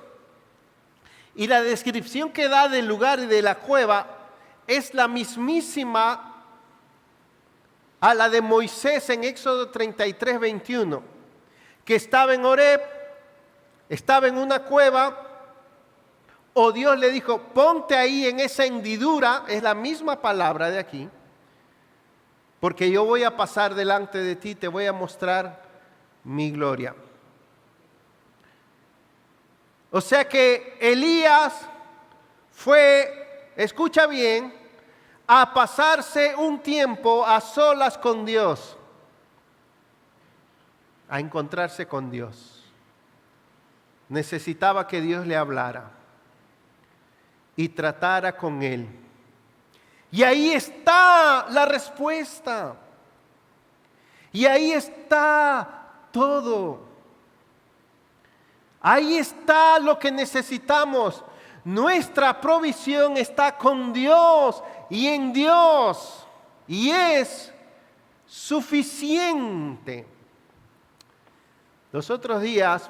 Y la descripción que da del lugar y de la cueva es la mismísima a la de Moisés en Éxodo 33, 21, que estaba en Horeb, estaba en una cueva, o Dios le dijo, ponte ahí en esa hendidura, es la misma palabra de aquí, porque yo voy a pasar delante de ti, te voy a mostrar mi gloria. O sea que Elías fue, escucha bien, a pasarse un tiempo a solas con Dios, a encontrarse con Dios. Necesitaba que Dios le hablara y tratara con él. Y ahí está la respuesta. Y ahí está todo. Ahí está lo que necesitamos. Nuestra provisión está con Dios y en Dios. Y es suficiente. Los otros días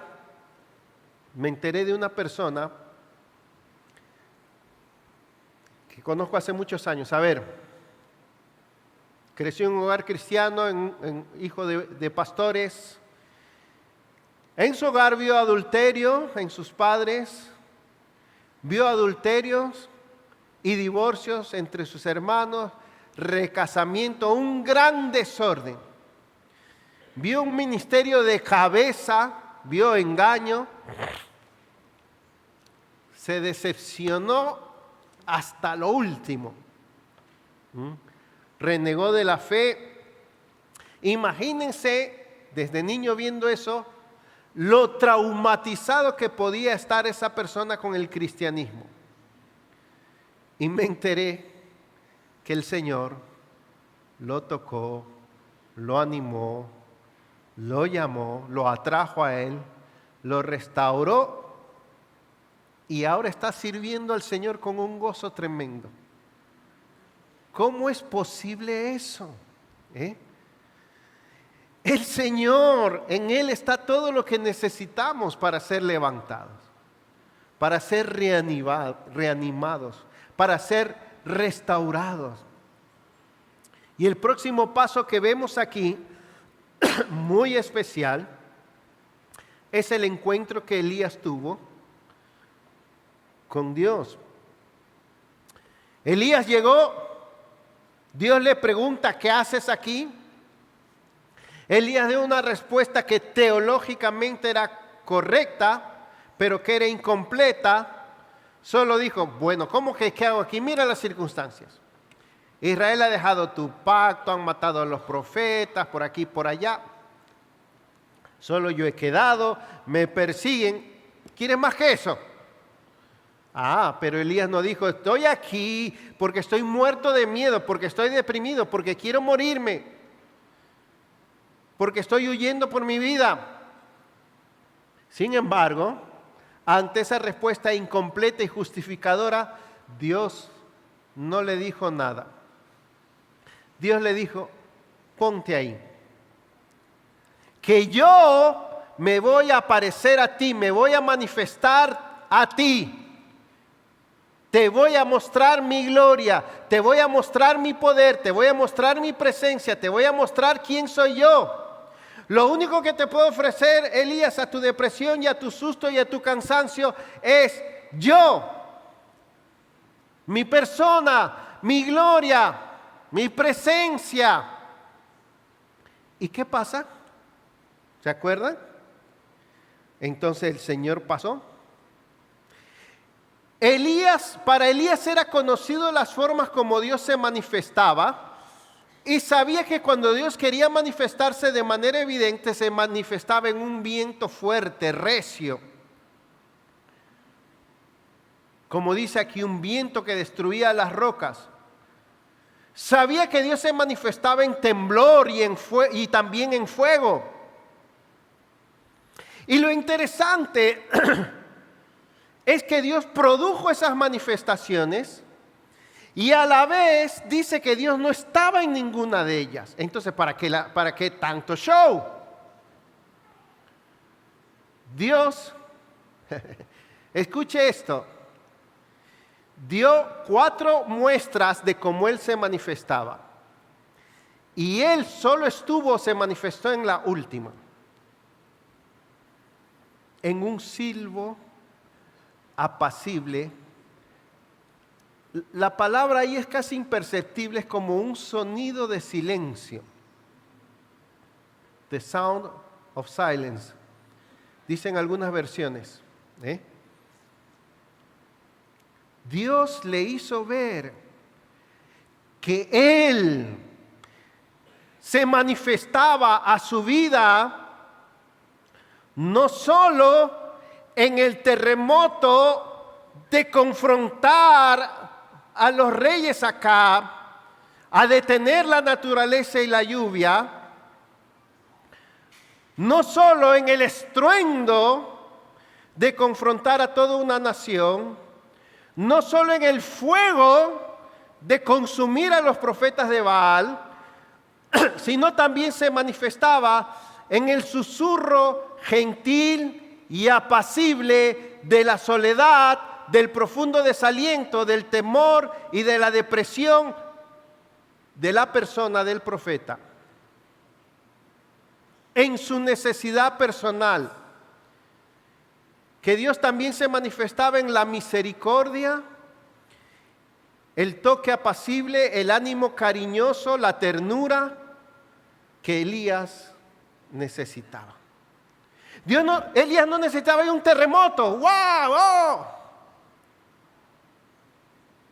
me enteré de una persona que conozco hace muchos años. A ver, creció en un hogar cristiano, hijo de pastores. En su hogar vio adulterio en sus padres, vio adulterios y divorcios entre sus hermanos, recasamiento, un gran desorden. Vio un ministerio de cabeza, vio engaño, se decepcionó hasta lo último. Renegó de la fe. Imagínense, desde niño viendo eso, lo traumatizado que podía estar esa persona con el cristianismo. Y me enteré que el Señor lo tocó, lo animó, lo llamó, lo atrajo a Él, lo restauró y ahora está sirviendo al Señor con un gozo tremendo. ¿Cómo es posible eso? El Señor, en Él está todo lo que necesitamos para ser levantados, para ser reanimados, para ser restaurados. Y el próximo paso que vemos aquí, muy especial, es el encuentro que Elías tuvo con Dios. Elías llegó, Dios le pregunta, ¿qué haces aquí? Elías dio una respuesta que teológicamente era correcta, pero que era incompleta. Solo dijo, bueno, ¿cómo que qué hago aquí? Mira las circunstancias. Israel ha dejado tu pacto, han matado a los profetas, por aquí y por allá. Solo yo he quedado, me persiguen. ¿Quieres más que eso? Pero Elías no dijo, estoy aquí porque estoy muerto de miedo, porque estoy deprimido, porque quiero morirme, porque estoy huyendo por mi vida. Sin embargo, ante esa respuesta incompleta y justificadora, Dios no le dijo nada. Dios le dijo, ponte ahí, que yo me voy a aparecer a ti, me voy a manifestar a ti. te voy a mostrar mi gloria, te voy a mostrar mi poder, te voy a mostrar mi presencia, te voy a mostrar quién soy yo. Lo único que te puedo ofrecer, Elías, a tu depresión y a tu susto y a tu cansancio es yo, mi persona, mi gloria, mi presencia. ¿Y qué pasa? ¿Se acuerdan? Entonces el Señor pasó. Para Elías era conocido las formas como Dios se manifestaba. Y sabía que cuando Dios quería manifestarse de manera evidente, se manifestaba en un viento fuerte, recio. Como dice aquí, un viento que destruía las rocas. Sabía que Dios se manifestaba en temblor y también en fuego. Y lo interesante es que Dios produjo esas manifestaciones. Y a la vez dice que Dios no estaba en ninguna de ellas. Entonces, ¿para qué tanto show? Dios, escuche esto, dio 4 muestras de cómo Él se manifestaba. Y Él solo se manifestó en la última. En un silbo apacible. La palabra ahí es casi imperceptible, es como un sonido de silencio. The sound of silence, dicen algunas versiones. Dios le hizo ver que Él se manifestaba a su vida no solo en el terremoto de confrontar a los reyes acá, a detener la naturaleza y la lluvia, no solo en el estruendo de confrontar a toda una nación, no solo en el fuego de consumir a los profetas de Baal, sino también se manifestaba en el susurro gentil y apacible de la soledad, del profundo desaliento, del temor y de la depresión de la persona del profeta. En su necesidad personal, que Dios también se manifestaba en la misericordia, el toque apacible, el ánimo cariñoso, la ternura que Elías necesitaba. Elías no necesitaba un terremoto. ¡Wow! ¡Oh!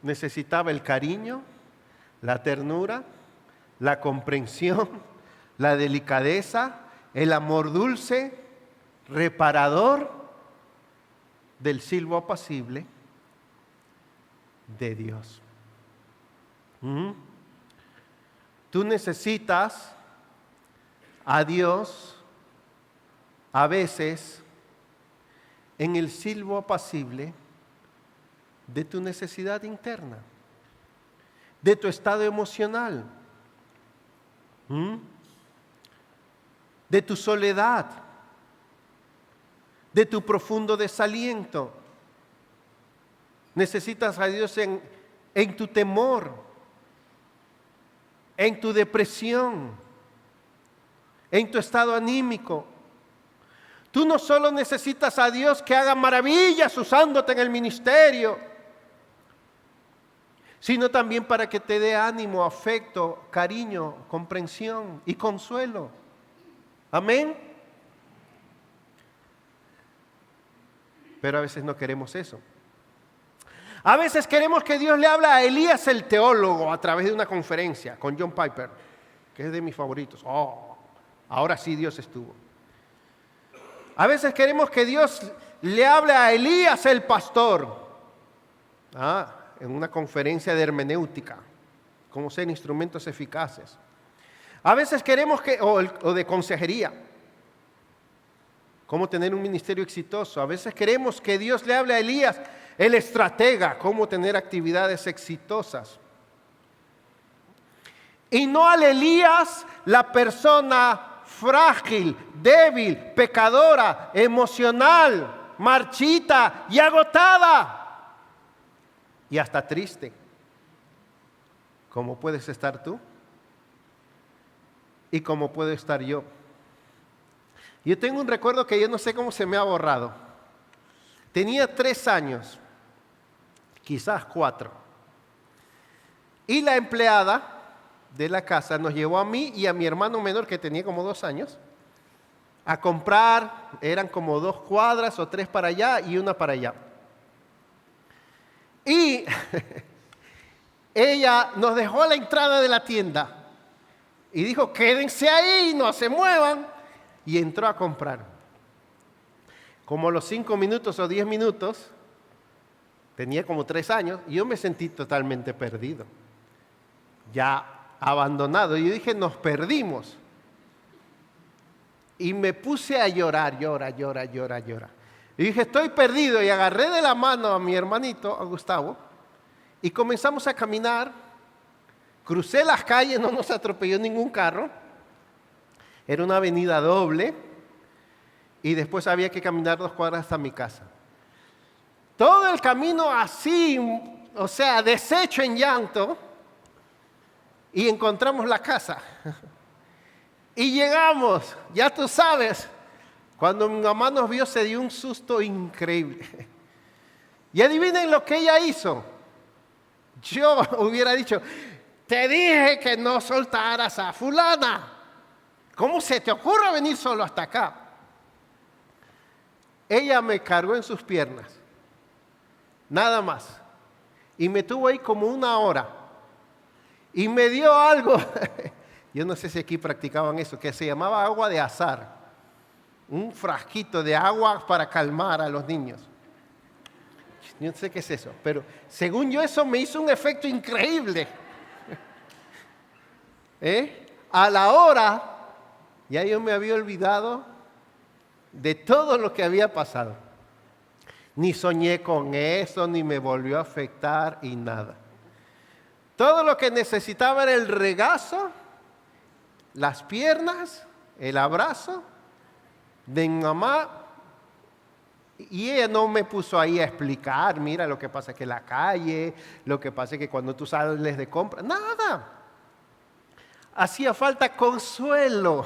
Necesitaba el cariño, la ternura, la comprensión, la delicadeza, el amor dulce, reparador del silbo apacible de Dios. Tú necesitas a Dios a veces en el silbo apacible de tu necesidad interna, de tu estado emocional, de tu soledad, de tu profundo desaliento. Necesitas a Dios en tu temor, en tu depresión, en tu estado anímico. Tú no solo necesitas a Dios que haga maravillas usándote en el ministerio, sino también para que te dé ánimo, afecto, cariño, comprensión y consuelo. Amén. Pero a veces no queremos eso. A veces queremos que Dios le hable a Elías el teólogo a través de una conferencia con John Piper, que es de mis favoritos. Oh, ahora sí Dios estuvo. A veces queremos que Dios le hable a Elías el pastor. En una conferencia de hermenéutica, cómo ser instrumentos eficaces. A veces queremos o de consejería, cómo tener un ministerio exitoso. A veces queremos que Dios le hable a Elías, el estratega, cómo tener actividades exitosas. Y no al Elías, la persona frágil, débil, pecadora, emocional, marchita y agotada. y hasta triste, como puedes estar tú y como puedo estar yo. Yo tengo un recuerdo que yo no sé cómo se me ha borrado. Tenía 3 años, quizás 4. Y la empleada de la casa nos llevó a mí y a mi hermano menor, que tenía como 2 años, a comprar. Eran como 2 cuadras o 3 para allá y 1 para allá. Y ella nos dejó a la entrada de la tienda y dijo, quédense ahí, no se muevan. Y entró a comprar. Como a los 5 minutos o 10 minutos, tenía como 3 años, y yo me sentí totalmente perdido, ya abandonado. Y yo dije, nos perdimos. Y me puse a llorar. Y dije, estoy perdido. Y agarré de la mano a mi hermanito, a Gustavo, y comenzamos a caminar. Crucé las calles, no nos atropelló ningún carro. Era una avenida doble. Y después había que caminar 2 cuadras hasta mi casa. Todo el camino así, o sea, deshecho en llanto. Y encontramos la casa. Y llegamos, ya tú sabes, cuando mi mamá nos vio se dio un susto increíble. Y adivinen lo que ella hizo. Yo hubiera dicho, te dije que no soltaras a fulana. ¿Cómo se te ocurre venir solo hasta acá? Ella me cargó en sus piernas, nada más. Y me tuvo ahí como 1 hora. Y me dio algo, yo no sé si aquí practicaban eso, que se llamaba agua de azar. Un frasquito de agua para calmar a los niños. Yo no sé qué es eso, pero según yo eso me hizo un efecto increíble. A la hora, ya yo me había olvidado de todo lo que había pasado. Ni soñé con eso, ni me volvió a afectar y nada. Todo lo que necesitaba era el regazo, las piernas, el abrazo de mi mamá. Y ella no me puso ahí a explicar, mira, lo que pasa es que la calle, lo que pasa es que cuando tú sales de compra, nada. Hacía falta consuelo,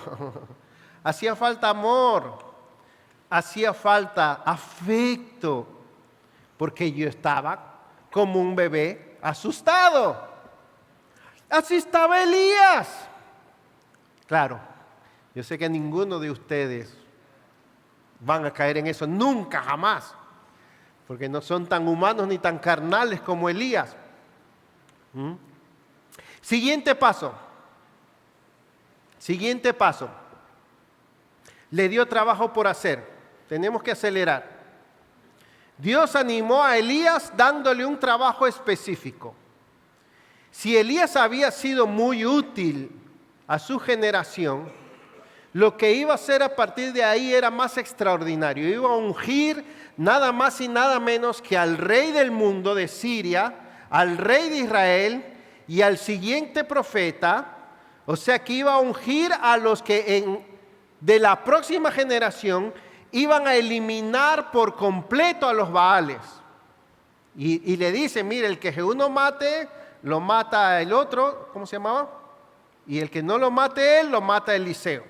hacía falta amor, hacía falta afecto, porque yo estaba como un bebé asustado. Así estaba Elías. Claro, yo sé que ninguno de ustedes van a caer en eso, nunca, jamás, porque no son tan humanos ni tan carnales como Elías. Siguiente paso. Le dio trabajo por hacer. Tenemos que acelerar. Dios animó a Elías dándole un trabajo específico. Si Elías había sido muy útil a su generación, lo que iba a hacer a partir de ahí era más extraordinario. Iba a ungir nada más y nada menos que al rey del mundo de Siria, al rey de Israel y al siguiente profeta. O sea que iba a ungir a los que de la próxima generación iban a eliminar por completo a los Baales. Y le dice, mire, el que uno mate, lo mata el otro, ¿cómo se llamaba? Y el que no lo mate él, lo mata Eliseo.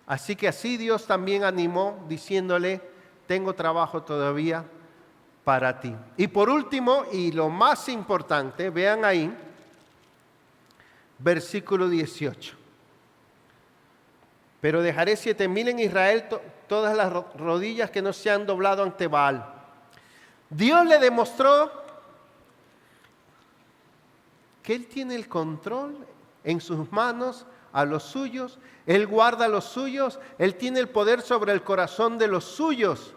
Así que así Dios también animó diciéndole, tengo trabajo todavía para ti. Y por último, y lo más importante, vean ahí, versículo 18. Pero dejaré 7,000 en Israel, todas las rodillas que no se han doblado ante Baal. Dios le demostró que Él tiene el control en sus manos a los suyos. Él guarda a los suyos. Él tiene el poder sobre el corazón de los suyos.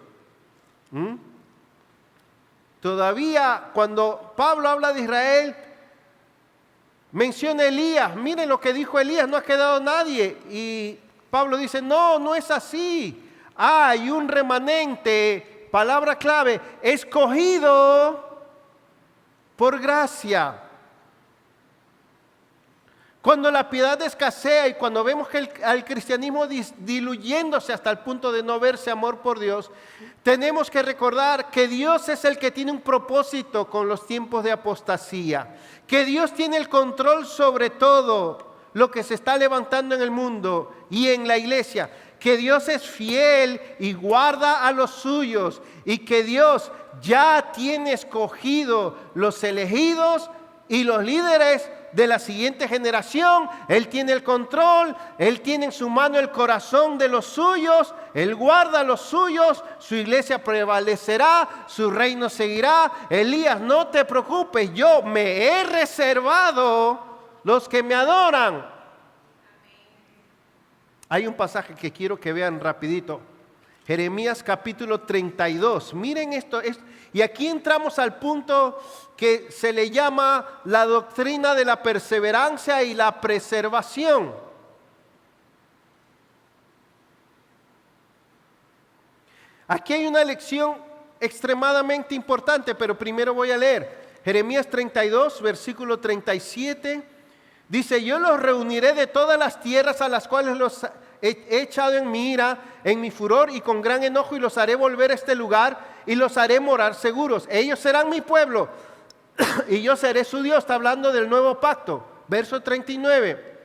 Todavía cuando Pablo habla de Israel, menciona a Elías. Miren lo que dijo Elías, no ha quedado nadie. Y Pablo dice, no es así. Hay un remanente, palabra clave, escogido por gracia. Cuando la piedad escasea y cuando vemos que el cristianismo diluyéndose hasta el punto de no verse amor por Dios, tenemos que recordar que Dios es el que tiene un propósito con los tiempos de apostasía, que Dios tiene el control sobre todo lo que se está levantando en el mundo y en la iglesia, que Dios es fiel y guarda a los suyos y que Dios ya tiene escogido los elegidos y los líderes de la siguiente generación. Él tiene el control, Él tiene en su mano el corazón de los suyos, Él guarda a los suyos, su iglesia prevalecerá, su reino seguirá. Elías, no te preocupes, yo me he reservado los que me adoran. Hay un pasaje que quiero que vean rapidito. Jeremías capítulo 32. Miren esto. Y aquí entramos al punto que se le llama la doctrina de la perseverancia y la preservación. Aquí hay una lección extremadamente importante, pero primero voy a leer. Jeremías 32, versículo 37. Dice, yo los reuniré de todas las tierras a las cuales los he echado en mi ira, en mi furor y con gran enojo, y los haré volver a este lugar y los haré morar seguros. Ellos serán mi pueblo y yo seré su Dios. Está hablando del nuevo pacto. Verso 39.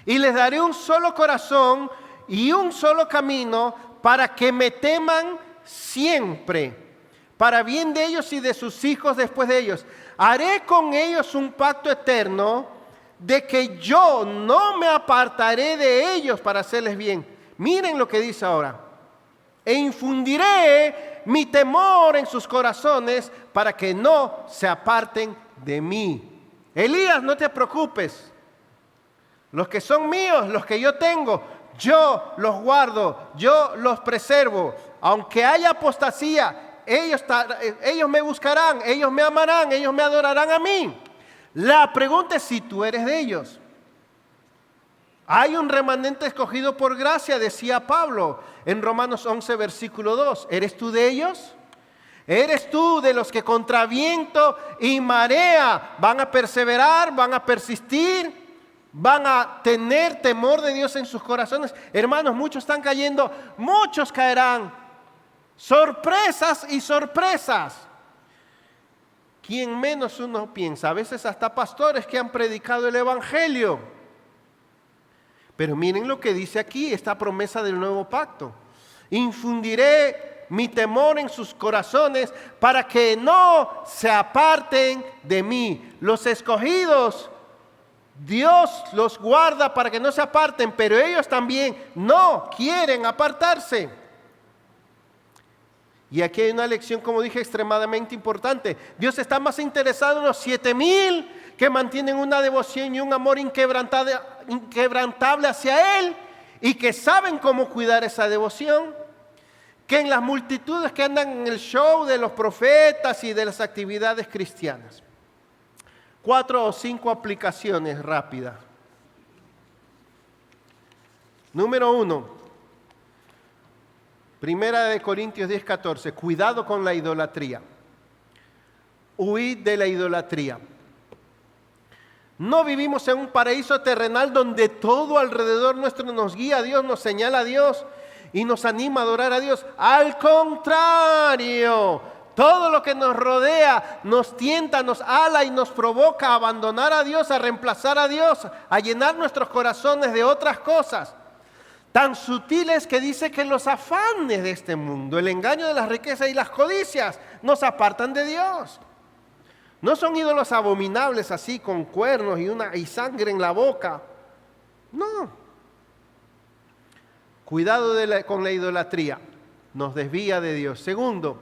Y les daré un solo corazón y un solo camino para que me teman siempre, para bien de ellos y de sus hijos después de ellos. Haré con ellos un pacto eterno de que yo no me apartaré de ellos para hacerles bien. Miren lo que dice ahora. E infundiré mi temor en sus corazones para que no se aparten de mí. Elías, no te preocupes. Los que son míos, los que yo tengo, yo los guardo, yo los preservo. Aunque haya apostasía, ellos me buscarán, ellos me amarán, ellos me adorarán a mí. La pregunta es si tú eres de ellos. Hay un remanente escogido por gracia, decía Pablo en Romanos 11, versículo 2. ¿Eres tú de ellos? ¿Eres tú de los que contra viento y marea van a perseverar, van a persistir, van a tener temor de Dios en sus corazones? Hermanos, muchos están cayendo, muchos caerán. Sorpresas y sorpresas. Quien menos uno piensa, a veces hasta pastores que han predicado el evangelio. Pero miren lo que dice aquí, esta promesa del nuevo pacto. Infundiré mi temor en sus corazones para que no se aparten de mí. Los escogidos, Dios los guarda para que no se aparten, pero ellos también no quieren apartarse. Y aquí hay una lección, como dije, extremadamente importante. Dios está más interesado en los 7,000 que mantienen una devoción y un amor inquebrantable hacia Él y que saben cómo cuidar esa devoción, que en las multitudes que andan en el show de los profetas y de las actividades cristianas. 4 o 5 aplicaciones rápidas. Número 1. Primera de Corintios 10:14, cuidado con la idolatría. Huid de la idolatría. No vivimos en un paraíso terrenal donde todo alrededor nuestro nos guía a Dios, nos señala a Dios y nos anima a adorar a Dios. Al contrario, todo lo que nos rodea nos tienta, nos ala y nos provoca a abandonar a Dios, a reemplazar a Dios, a llenar nuestros corazones de otras cosas. Tan sutiles que dice que los afanes de este mundo, el engaño de las riquezas y las codicias nos apartan de Dios. No son ídolos abominables así con cuernos y sangre en la boca. No. Cuidado con la idolatría. Nos desvía de Dios. Segundo,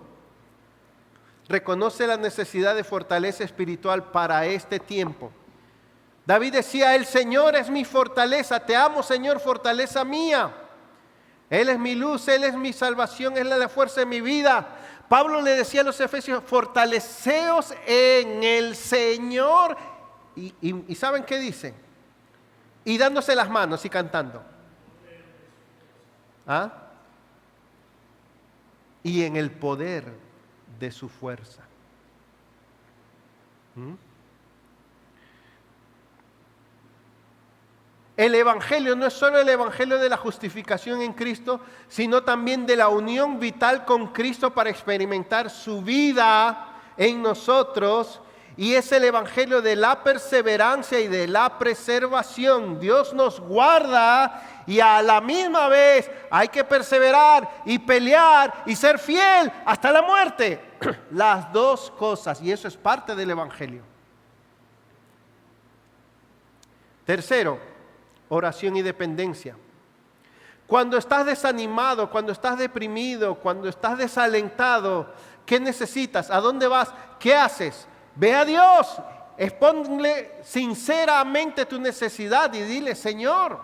reconoce la necesidad de fortaleza espiritual para este tiempo. David decía, el Señor es mi fortaleza, te amo Señor, fortaleza mía. Él es mi luz, Él es mi salvación, Él es la fuerza de mi vida. Pablo le decía a los efesios, fortaleceos en el Señor. ¿Y saben qué dice? Y dándose las manos y cantando. ¿Ah? Y en el poder de su fuerza. El Evangelio no es solo el Evangelio de la justificación en Cristo, sino también de la unión vital con Cristo para experimentar su vida en nosotros. Y es el Evangelio de la perseverancia y de la preservación. Dios nos guarda y a la misma vez hay que perseverar y pelear y ser fiel hasta la muerte. Las dos cosas, y eso es parte del Evangelio. Tercero, oración y dependencia. Cuando estás desanimado, cuando estás deprimido, cuando estás desalentado, ¿qué necesitas? ¿A dónde vas? ¿Qué haces? Ve a Dios, expónle sinceramente tu necesidad y dile: Señor,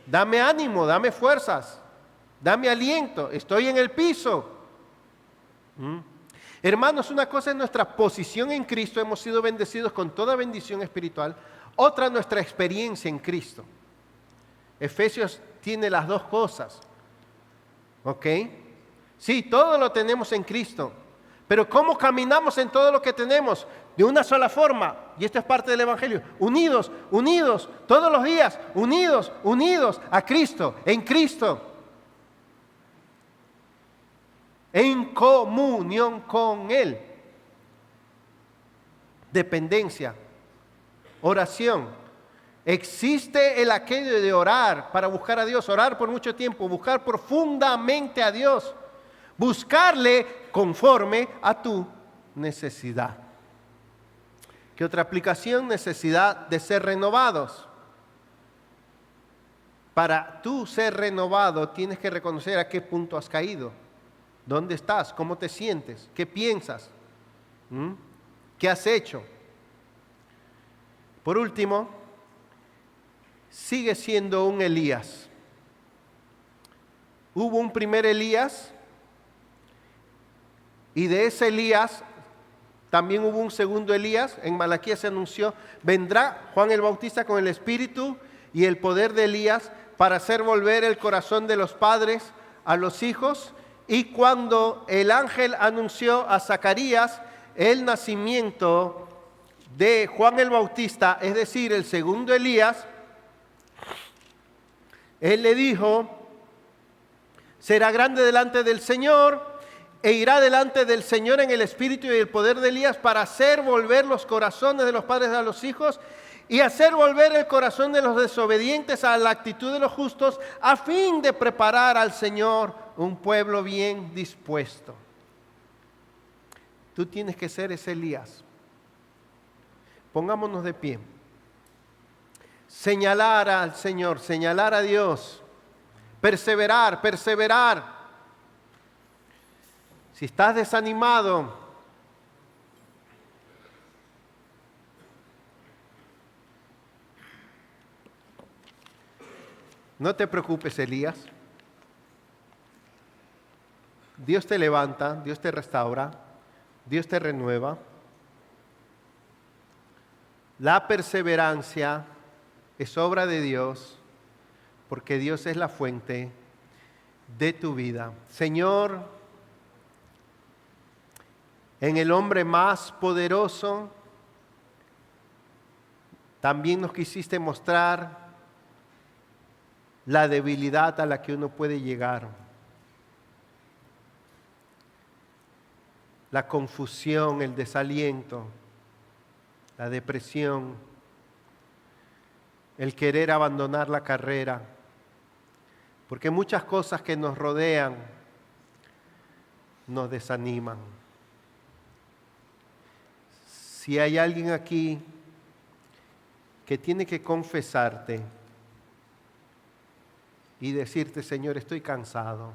dame ánimo, dame fuerzas, dame aliento, estoy en el piso. Hermanos, una cosa es nuestra posición en Cristo, hemos sido bendecidos con toda bendición espiritual. Otra, nuestra experiencia en Cristo. Efesios tiene las dos cosas. ¿Ok? Sí, todo lo tenemos en Cristo. Pero ¿cómo caminamos en todo lo que tenemos? De una sola forma. Y esto es parte del Evangelio. Unidos, unidos, todos los días. Unidos, unidos a Cristo, en Cristo. En comunión con Él. Dependencia. Oración. Existe el aquello de orar para buscar a Dios, orar por mucho tiempo, buscar profundamente a Dios, buscarle conforme a tu necesidad. ¿Qué otra aplicación? Necesidad de ser renovados. Para tú ser renovado tienes que reconocer a qué punto has caído, dónde estás, cómo te sientes, qué piensas, qué has hecho. Por último, sigue siendo un Elías. Hubo un primer Elías y de ese Elías también hubo un segundo Elías. En Malaquías se anunció: vendrá Juan el Bautista con el espíritu y el poder de Elías para hacer volver el corazón de los padres a los hijos. Y cuando el ángel anunció a Zacarías el nacimiento de Juan el Bautista, es decir, el segundo Elías, él le dijo: será grande delante del Señor e irá delante del Señor en el espíritu y el poder de Elías para hacer volver los corazones de los padres a los hijos y hacer volver el corazón de los desobedientes a la actitud de los justos, a fin de preparar al Señor un pueblo bien dispuesto. Tú tienes que ser ese Elías. Pongámonos de pie. Señalar al Señor, señalar a Dios, perseverar, perseverar. Si estás desanimado, no te preocupes, Elías. Dios te levanta, Dios te restaura, Dios te renueva. La perseverancia es obra de Dios, porque Dios es la fuente de tu vida. Señor, en el hombre más poderoso, también nos quisiste mostrar la debilidad a la que uno puede llegar. La confusión, el desaliento, la depresión, el querer abandonar la carrera, porque muchas cosas que nos rodean nos desaniman. Si hay alguien aquí que tiene que confesarte y decirte: Señor, estoy cansado,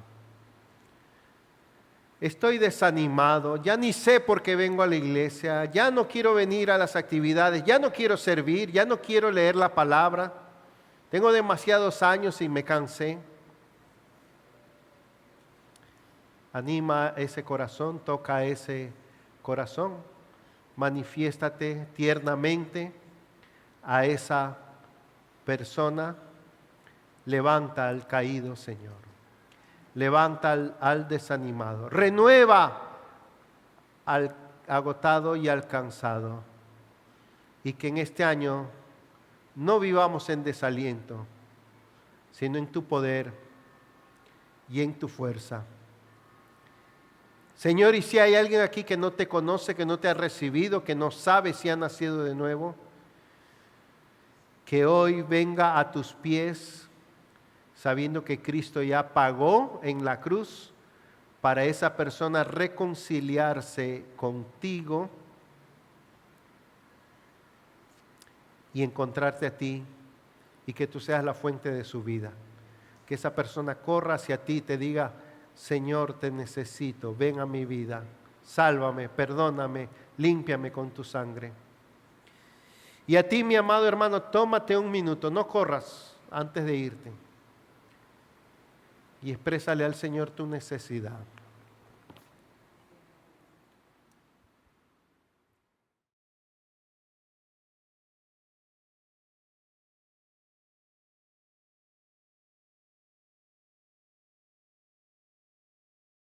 estoy desanimado, ya ni sé por qué vengo a la iglesia, ya no quiero venir a las actividades, ya no quiero servir, ya no quiero leer la palabra, tengo demasiados años y me cansé. Anima ese corazón, toca ese corazón. Manifiéstate tiernamente a esa persona. Levanta al caído, Señor. Levanta al desanimado. Renueva al agotado y al cansado. Y que en este año no vivamos en desaliento, sino en tu poder y en tu fuerza. Señor, y si hay alguien aquí que no te conoce, que no te ha recibido, que no sabe si ha nacido de nuevo, que hoy venga a tus pies sabiendo que Cristo ya pagó en la cruz para esa persona reconciliarse contigo y encontrarte a ti y que tú seas la fuente de su vida. Que esa persona corra hacia ti y te diga: Señor, te necesito, ven a mi vida, sálvame, perdóname, límpiame con tu sangre. Y a ti, mi amado hermano, tómate un minuto, no corras antes de irte y exprésale al Señor tu necesidad.